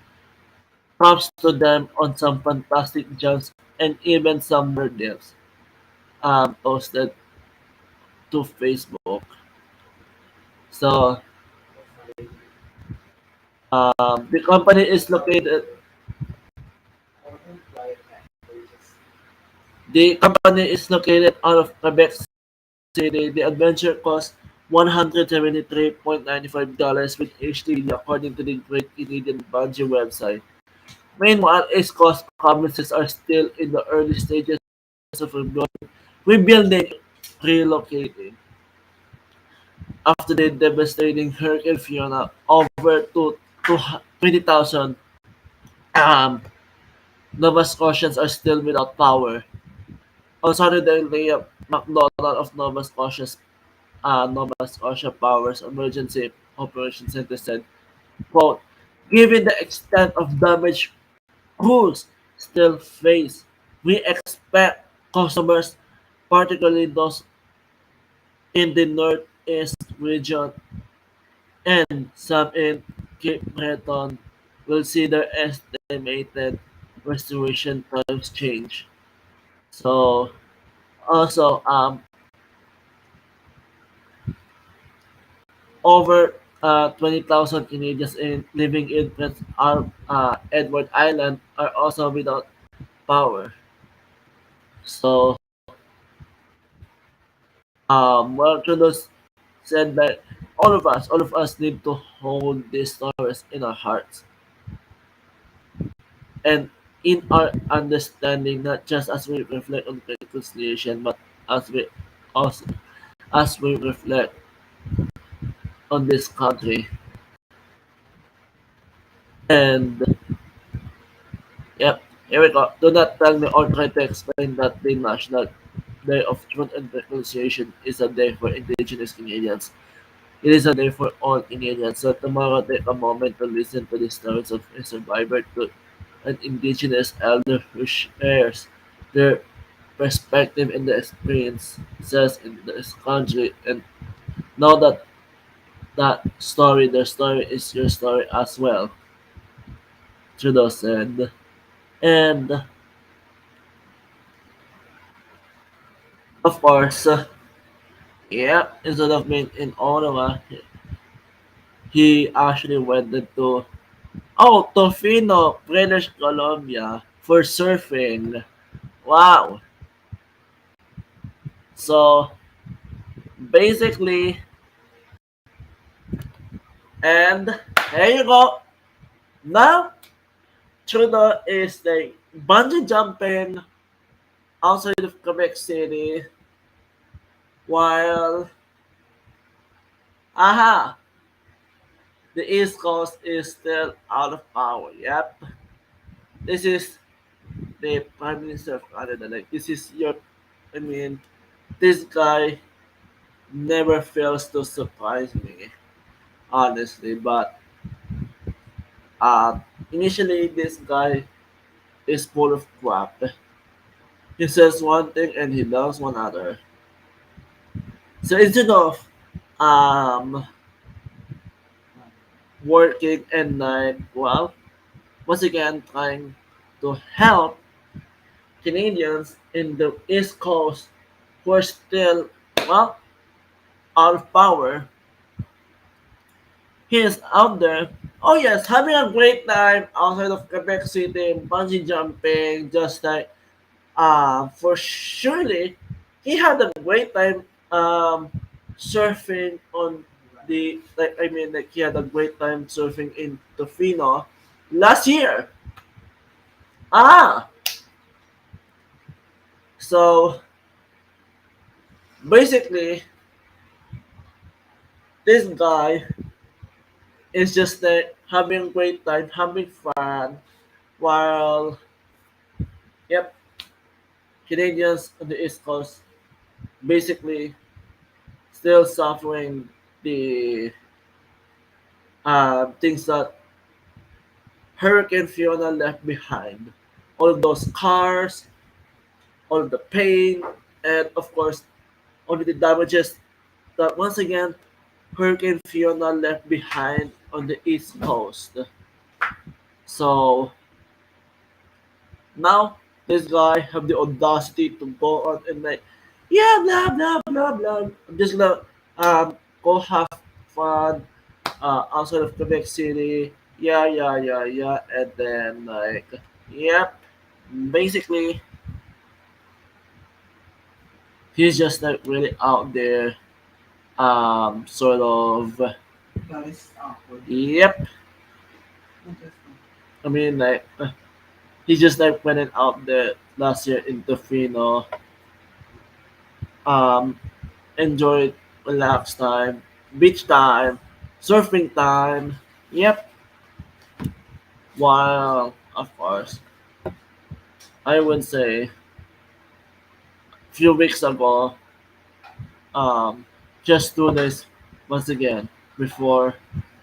Props to them on some fantastic jumps and even some more dips posted to Facebook. So the company is located. The company is located out of Quebec City. The adventure cost $173.95 with HTV according to the Great Canadian Bungee website. Meanwhile, East Coast provinces are still in the early stages of rebuilding, relocating after the devastating Hurricane Fiona. Over to 20,000 um, Nova Scotians are still without power. On Saturday, Leah MacDonald of Nova Scotia Power's Emergency Operations Center said, quote, given the extent of damage crews still face, we expect customers, particularly those in the Northeast region and some in Cape Breton, will see their estimated restoration times change. So, also, over 20,000 Canadians living in Prince Edward Island are also without power. So, Trudeau said that all of us need to hold these stories in our hearts and in our understanding, not just as we reflect on reconciliation, but as we also as we reflect on this country. And yep, here we go. Do not tell me or try to explain that the National Day of Truth and Reconciliation is a day for Indigenous Canadians. It is a day for all Canadians. So tomorrow, take a moment to listen to the stories of a survivor to an Indigenous elder who shares their perspective and the experiences in this country, and know that their story is your story as well. Trudeau said. And of course, yeah, instead of being in Ottawa, he actually went into Tofino, British Columbia for surfing. Wow. So basically, and here you go. Now Trudeau is like bungee jumping outside of Quebec City while aha, the East Coast is still out of power. Yep. This is the Prime Minister of Canada. Like this is your I mean, this guy never fails to surprise me, honestly. But uh initially this guy is full of crap. He says one thing and he does one other. So instead of um working at night, well, once again trying to help Canadians in the East Coast who are still well out of power, he is out there. Oh yes, having a great time outside of Quebec City, bungee jumping, just like for surely he had a great time surfing on the like he had a great time surfing in Tofino last year. Ah, so basically this guy is just having a great time, having fun, while yep, Canadians on the East Coast basically still suffering the things that Hurricane Fiona left behind. All those cars, all the pain, and of course, all the damages that once again Hurricane Fiona left behind on the East Coast. So now this guy have the audacity to go on and like, yeah, blah blah blah blah. I'm just gonna go have fun outside of Quebec City. Yeah, yeah, yeah, yeah, and then like, yep, basically he's just like really out there, sort of, yep. I mean like, he just like went out there last year in Tofino, um, enjoyed relaxed time, beach time, surfing time. Yep. While of course, I would say few weeks ago, um, just 2 days once again before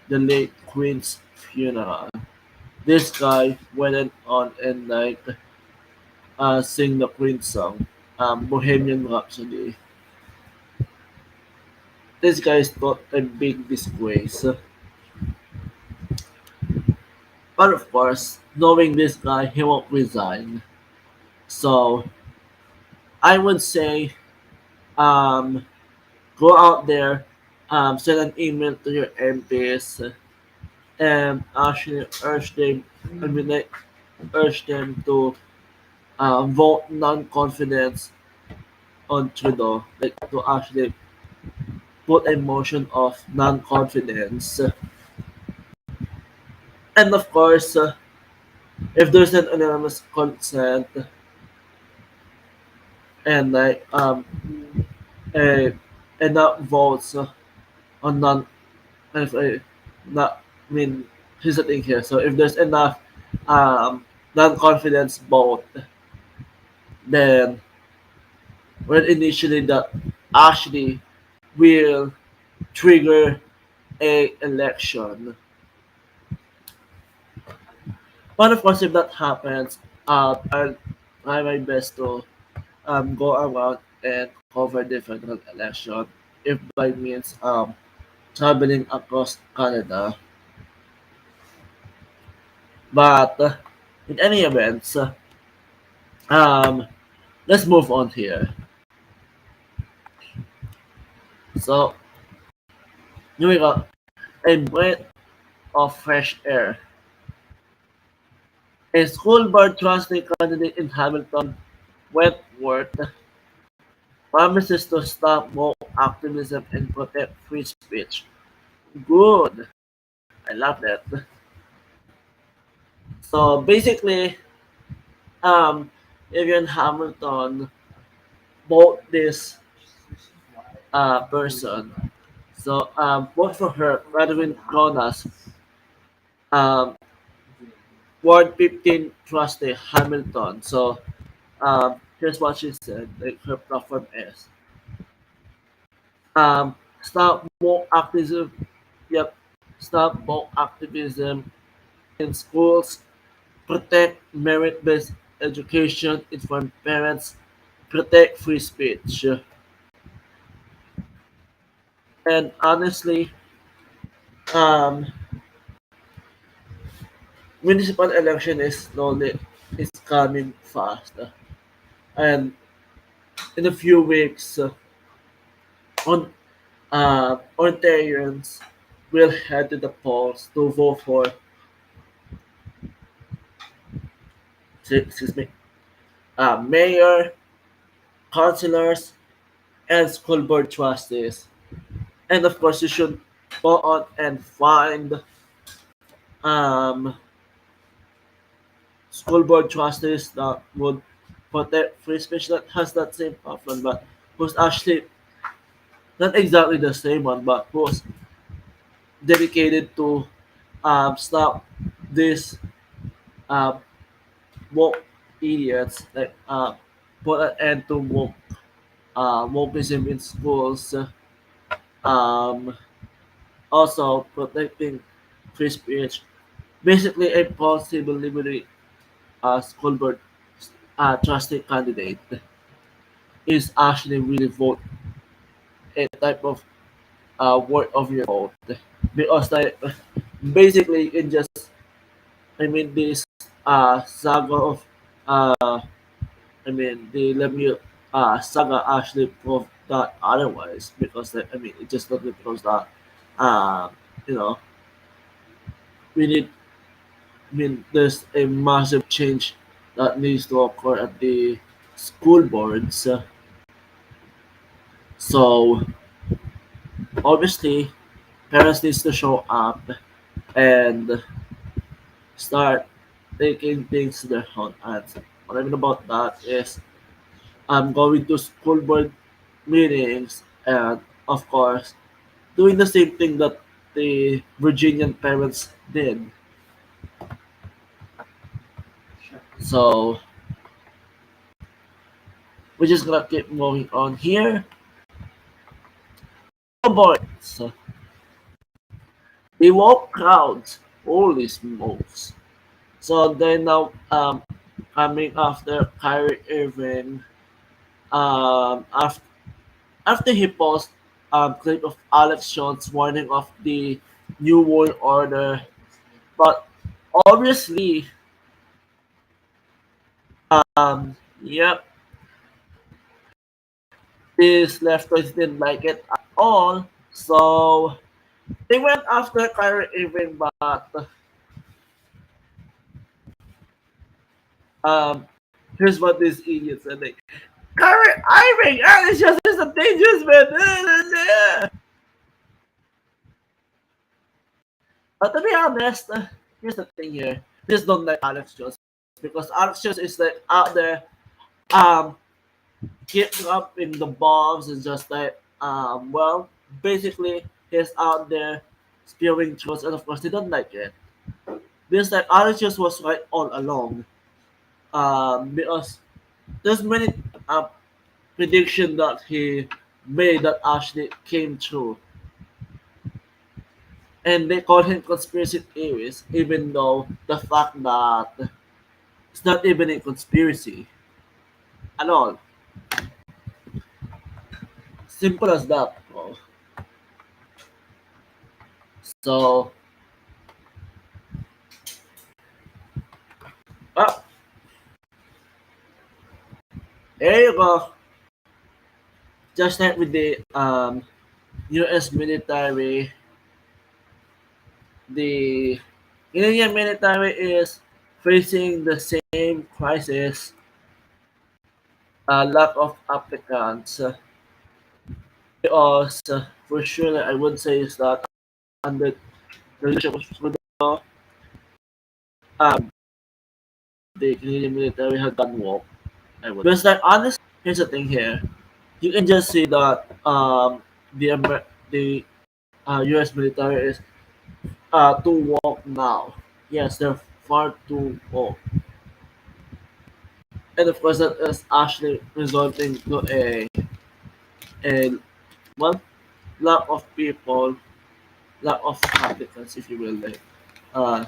the late Queen's funeral. This guy went on and like sing the Queen song, Bohemian Rhapsody. This guy is not a big disgrace. But of course, knowing this guy, he won't resign. So I would say, um, go out there, send an email to your MPs, and actually urge them. I mean, like, urge them to vote non-confidence on Trudeau, like to actually put a motion of non-confidence. And of course, if there's an anonymous consent and like a enough votes on non if I not I mean here's the thing here. So if there's enough non-confidence vote, then when initially that actually will trigger a election. But of course, if that happens, I'll try my best to go around and cover the federal election. If by means traveling across Canada, but in any event, um, let's move on here. So here we go. A breath of fresh air. A school board trustee candidate in Hamilton, Wentworth, promises to stop woke activism and protect free speech. Good. I love that. So basically, um, if you're in Hamilton, vote this person. So vote for her, Radwin Kronas, um, Ward 15 trustee, Hamilton. So here's what she said. Like her platform is stop woke activism. Yep, stop woke activism in schools, protect merit-based education, inform parents, protect free speech. And honestly, um, municipal election is coming fast, and in a few weeks, on Ontarians will head to the polls to vote for excuse me, mayor, councilors, and school board trustees. And of course, you should go out and find um, school board trustees that would protect free speech that has that same platform, but who's actually not exactly the same one, but who's dedicated to stop these um, woke idiots, like put an end to wokeism in schools. Um, Also protecting free speech. Basically, a possible liberty school board trustee candidate is actually really vote a type of word of your vote because like basically you can just this saga of uh the Lemieux saga actually proved that otherwise because like, it just totally proves that uh, you know we need there's a massive change that needs to occur at the school boards. So obviously parents needs to show up and start taking things to their own hands. What I mean about that is I'm going to school board meetings and of course doing the same thing that the Virginian parents did. So we're just gonna keep moving on here. Boards. They woke crowds. Holy smokes. So they're now coming after Kyrie Irving after he posted clip of Alex Jones warning of the New World Order. But obviously, yep, these leftists didn't like it at all. So they went after Kyrie Irving, but um, here's what these idiots said. Like, Kyrie Irving, Alex Jones is a dangerous man. But to be honest, here's the thing here. Just don't like Alex Jones because Alex Jones is like out there, um, getting up in the bombs and just like Well, basically, he's out there spewing truths, and of course, they don't like it. This like Archers was right all along. Because there's many uh, prediction that he made that actually came true, and they call him conspiracy theorist, even though the fact that it's not even a conspiracy at all. Simple as that. Bro. So, uh, there you go. Just like with the U.S. military, the Indian military is facing the same crisis, lack of applicants. Because for sure, I would say is that under the leadership of Trudeau, um, the Canadian military had done well. I would. Because like honestly, here's the thing here. You can just see that the U.S. military is too woke now. Yes, they're far too woke, and of course that is actually resulting to a well lack of people, lack of applicants, if you will. Like, uh,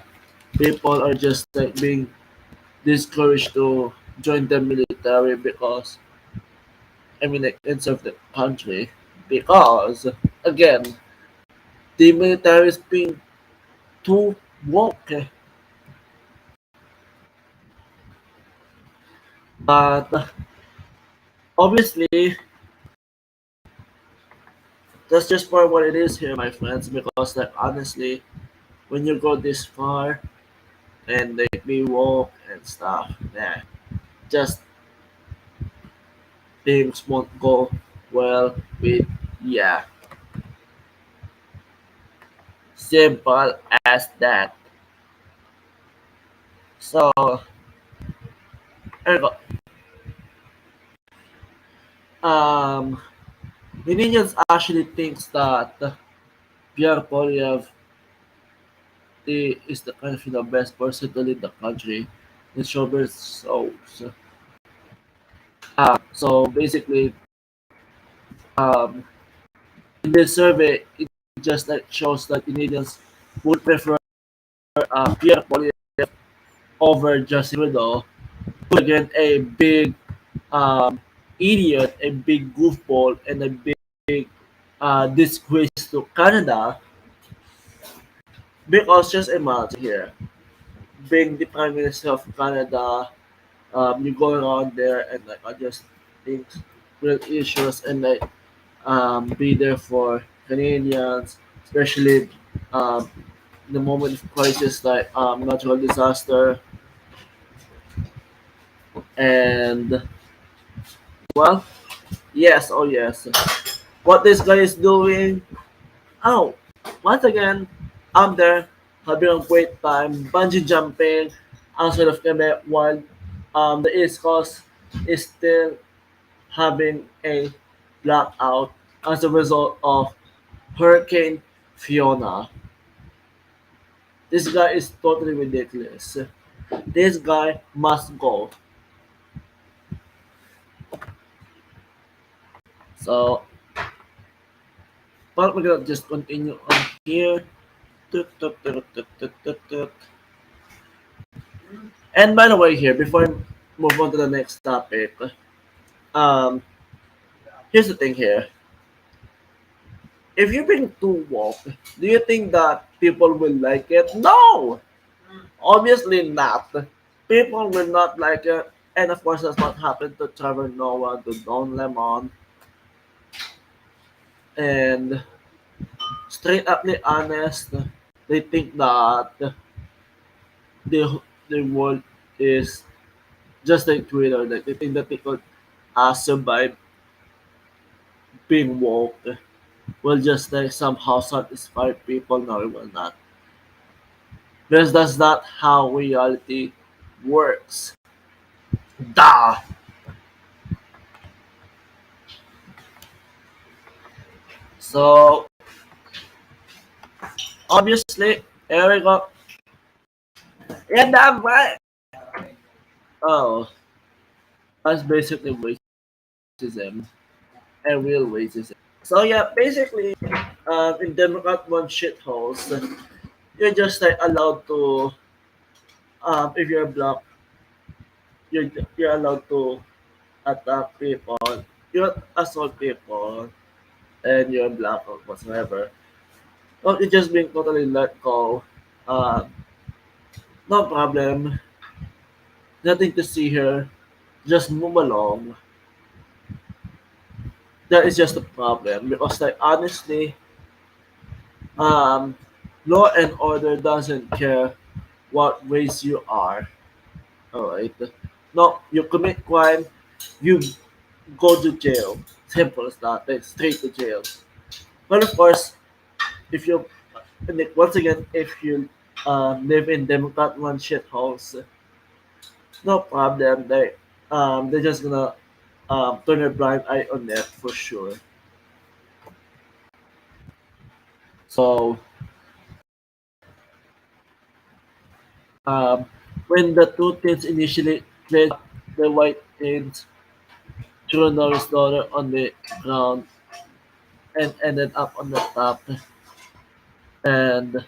people are just like being discouraged to join the military because I mean like and serve the country because again the military is being too woke. But obviously that's just for what it is here, my friends. Because like honestly, when you go this far and they be woke and stuff, yeah, just things won't go well with yeah. Simple as that. So there you go. Um, Canadians actually thinks that Pierre Poilievre is the kind of the best person to lead the country in showbiz shows. So basically, um, in this survey, it just like shows that Canadians would prefer Pierre Poilievre over Justin Trudeau, who again a big idiot, a big goofball, and a big disgrace to Canada. Because just imagine here, being the Prime Minister of Canada, you go around there and like address things, real issues, and like be there for Canadians, especially um, in the moment of crisis like natural disaster. And well, yes, oh yes, what this guy is doing. Oh, once again, I'm there having a great time bungee jumping outside of Quebec while the East Coast is still having a blackout as a result of Hurricane Fiona. This guy is totally ridiculous. This guy must go. So, but we're gonna just continue on here. Tut, tut, tut, tut, tut, tut, tut. And by the way, here before I move on to the next topic, um, here's the thing here. If you're being too woke, do you think that people will like it? No, obviously not. People will not like it, and of course that's what happened to Trevor Noah, to Don Lemon, and straight uply honest, they think that the world is just like Twitter. Like they think that they could survive being woke. Will just like somehow satisfy people. No, it will not. Because that's not how reality works. Duh! So obviously, here we go. Yeah, damn right. Oh, that's basically racism and real racism. So yeah, basically, in Democrat one shitholes, you're just like allowed to, if you're black, you're allowed to attack people, you assault people, and you're black or whatsoever. Well, you're just being totally let go. Uh, no problem. Nothing to see here. Just move along. That is just a problem because, like, honestly, um, law and order doesn't care what race you are. All right. No, you commit crime, you go to jail. Simple as that. Like, straight to jail. But of course, if you, and like, once again, if you live in Democrat run shitholes, no problem. They're just gonna turn a blind eye on it for sure. So um, when the two teens initially placed the white teens threw Norris' daughter on the ground and ended up on the top. And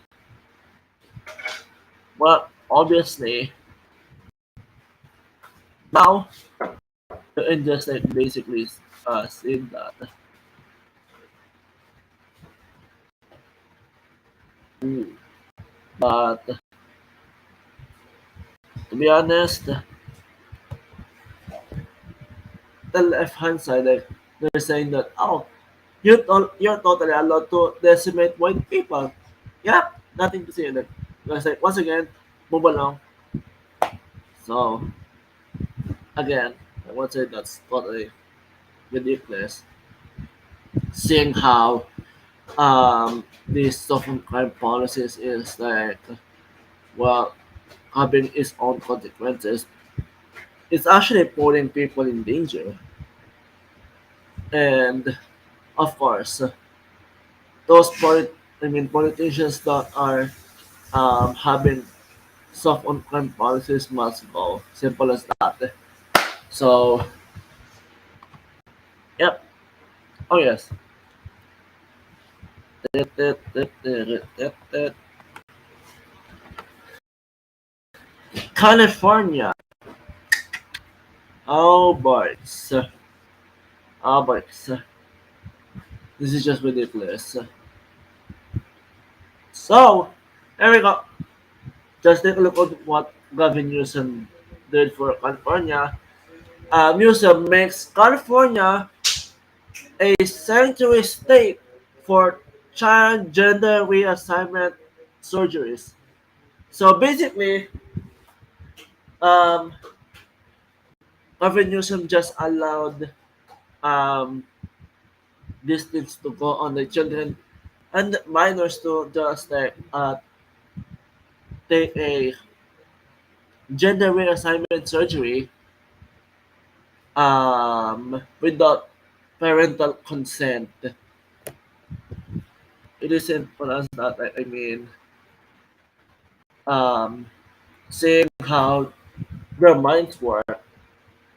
well, obviously now the industry basically saying that. But to be honest, the left hand side, like, they're saying that, oh, you're totally allowed to decimate white people. Yeah, nothing to say. Like, like once again, move along. So again, I would say that's totally ridiculous. Seeing how these softened crime policies is like, well, having its own consequences. It's actually putting people in danger. And of course, politicians that are having soft on crime policies must go. Simple as that. So, yep. Oh yes. California. Oh boys. Oh boys. This is just ridiculous. So, there we go. Just take a look at what Gavin Newsom did for California. Newsom makes California a sanctuary state for child gender reassignment surgeries. So basically, um, Gavin Newsom just allowed um, these things to go on the children and minors to just like take a gender reassignment surgery without parental consent. It isn't for us that I mean, um, seeing how their minds work,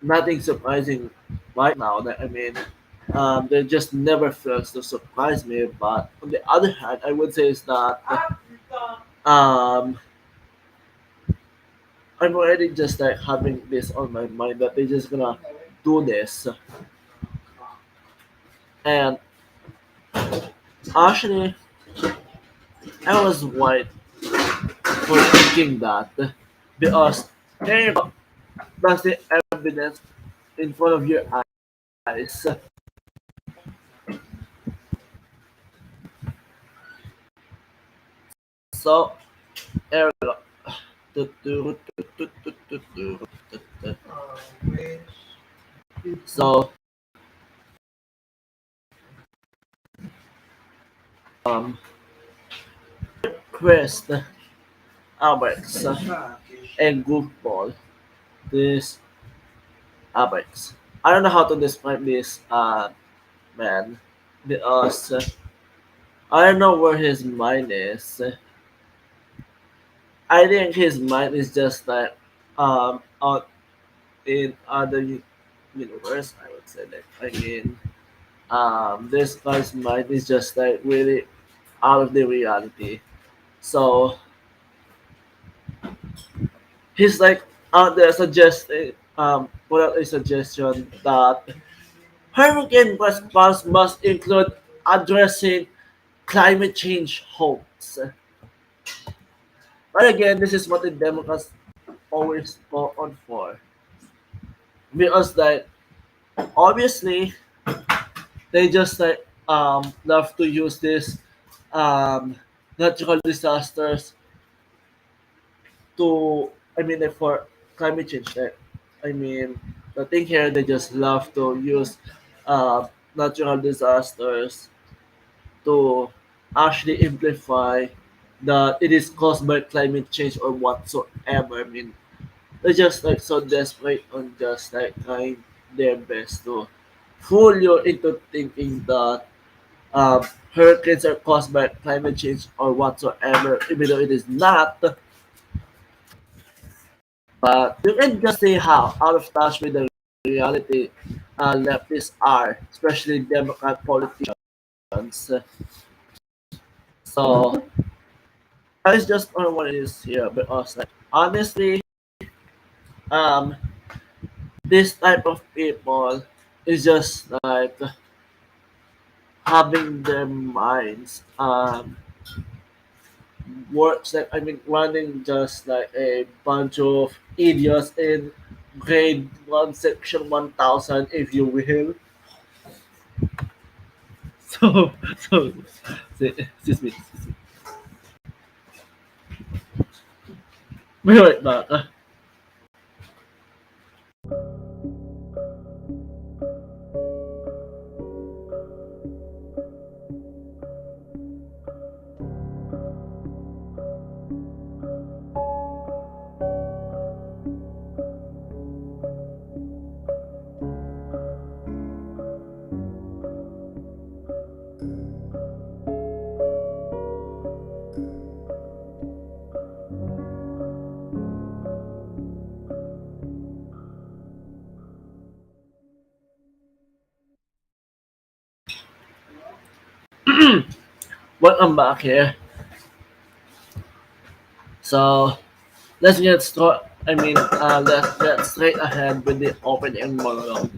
nothing surprising right now. That I mean, they just never fails to surprise me. But on the other hand, I would say is that um, I'm already just like having this on my mind that they're just gonna do this. And actually, I was white for thinking that because there you go, that's the evidence in front of your eyes. So there we go. So um, Chris Alberts and goofball this Alberts. I don't know how to describe this man. The us. I don't know where his mind is. I think his mind is just like out in other universe. I would say that. I mean, this guy's mind is just like really out of the reality. So he's like out there suggesting put out a suggestion that hurricane response must include addressing climate change hopes. But again, this is what the Democrats always go on for. Because like obviously they just like love to use this um natural disasters to I mean like for climate change. I mean the thing here they just love to use natural disasters to actually amplify that it is caused by climate change or whatsoever. I mean, they're just like so desperate on just like trying their best to fool you into thinking that hurricanes are caused by climate change or whatsoever, even though it is not. But you can just see how out of touch with the reality leftists are, especially Democrat politicians. So that's just on what it is here because like honestly um this type of people is just like having their minds works like I mean running just like a bunch of idiots in grade 1 section 1000 if you will. So so excuse me. Be right back. Welcome back here. So let's get start. I mean, let's get straight ahead with the opening monologue.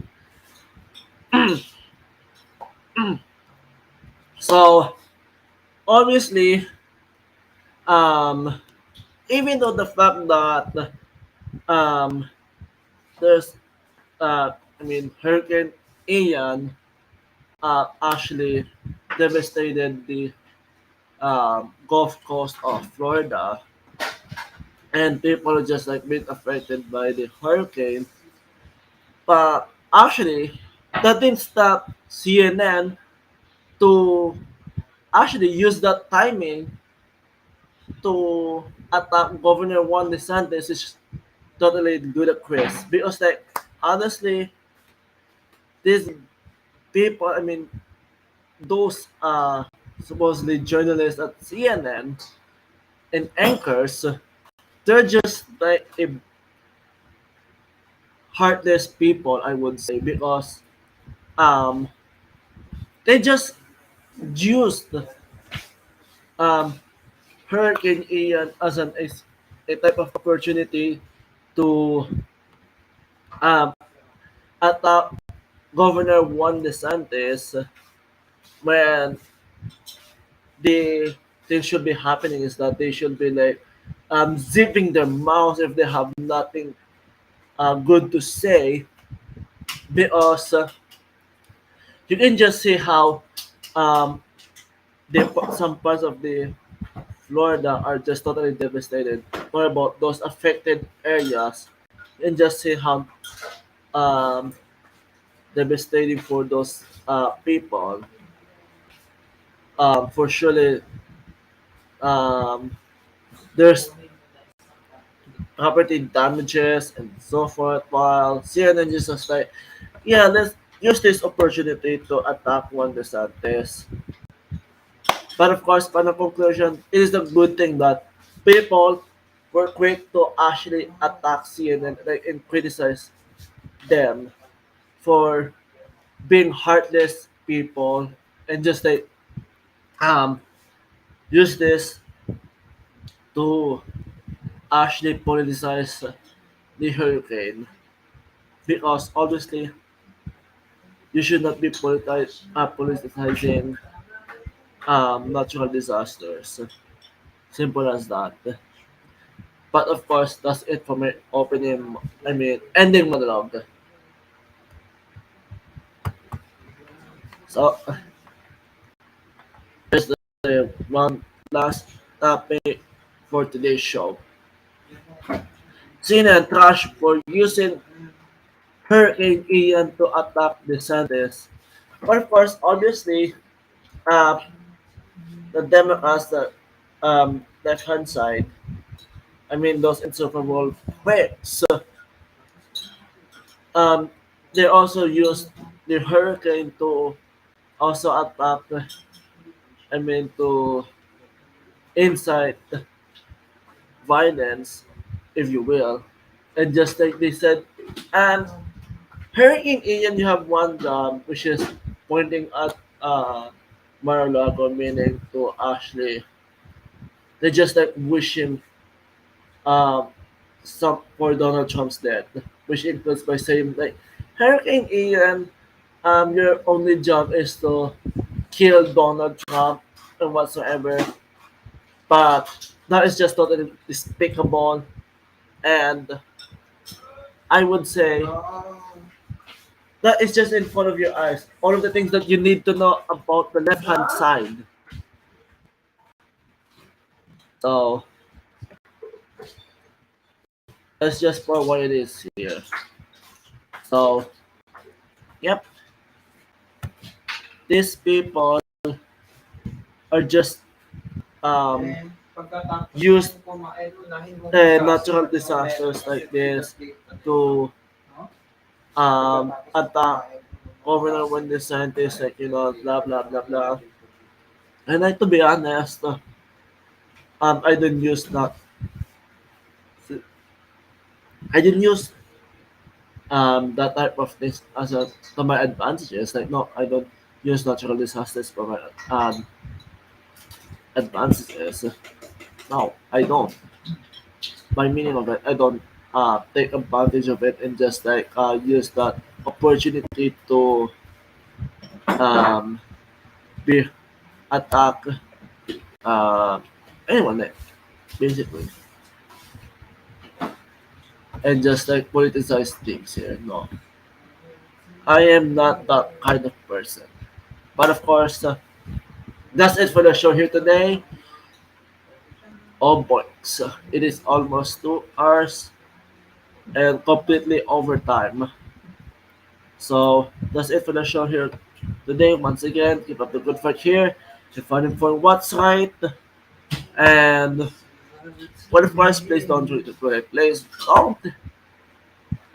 So obviously, um, even though the fact that um, there's I mean, Hurricane Ian actually devastated the Gulf Coast of Florida, and people are just like being affected by the hurricane. But actually, that didn't stop CNN to actually use that timing to attack Governor Juan DeSantis, which is totally ludicrous. Because, like, honestly, these people, I mean, those supposedly journalists at CNN and anchors, they're just like a heartless people, I would say, because um, they just used um, Hurricane Ian as a type of opportunity to um, attack Governor Juan DeSantis when the thing should be happening is that they should be like zipping their mouths if they have nothing good to say because you can just see how um, some parts of the Florida are just totally devastated. What about those affected areas? You can just see how um, devastating for those people. For surely, um, there's property damages and so forth. While CNN just was like, yeah, let's use this opportunity to attack Juan DeSantis. But of course, final conclusion, it is a good thing that people were quick to actually attack CNN and criticize them for being heartless people and just like um use this to actually politicize the hurricane because obviously you should not be politicizing natural disasters. Simple as that. But of course, that's it for my opening. I mean, ending monologue. So here's the one last topic for today's show. Cena and Trash for using Hurricane Ian to attack the DeSantis. But of course, obviously, uh, the Democrats, the left-hand side, I mean those insufferable whips, um, they also used the hurricane to also attack, I mean, to incite violence, if you will. And just like they said, and Hurricane Ian, you have one job, which is pointing at Mar-a-Lago, meaning to actually, they just like wishing um, some for Donald Trump's death, which includes by saying like, Hurricane Ian, your only job is to kill Donald Trump and whatsoever. But that is just totally despicable, and I would say that is just in front of your eyes. All of the things that you need to know about the left hand side. So that's just for what it is here. So yep, these people are just um used natural disasters like this to attack Governor when the scientists like blah blah blah blah. And like to be honest, I didn't use that. I didn't use that type of things as a to my advantages. Like no, I don't use natural disasters for my advantages. No, I don't. By meaning of it, I don't take advantage of it and just like use that opportunity to um be attack uh anyone like, basically, and just like politicize things here. No, I am not that kind of person. But of course, that's it for the show here today. Oh boy, so it is almost 2 hours and completely overtime. So that's it for the show here today. Once again, keep up the good fight here. If finding for what's right, and what of course, please don't do it to play. Please don't.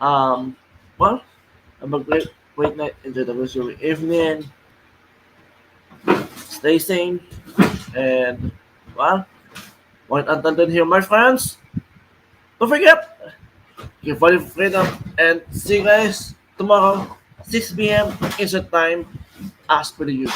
Um, well, have a great night. Enjoy the rest of your evening. Stay sane, and well, point until then here, my friends. Don't forget, keep fighting for freedom, and see you guys tomorrow, 6 p.m. Eastern time, as per the usual.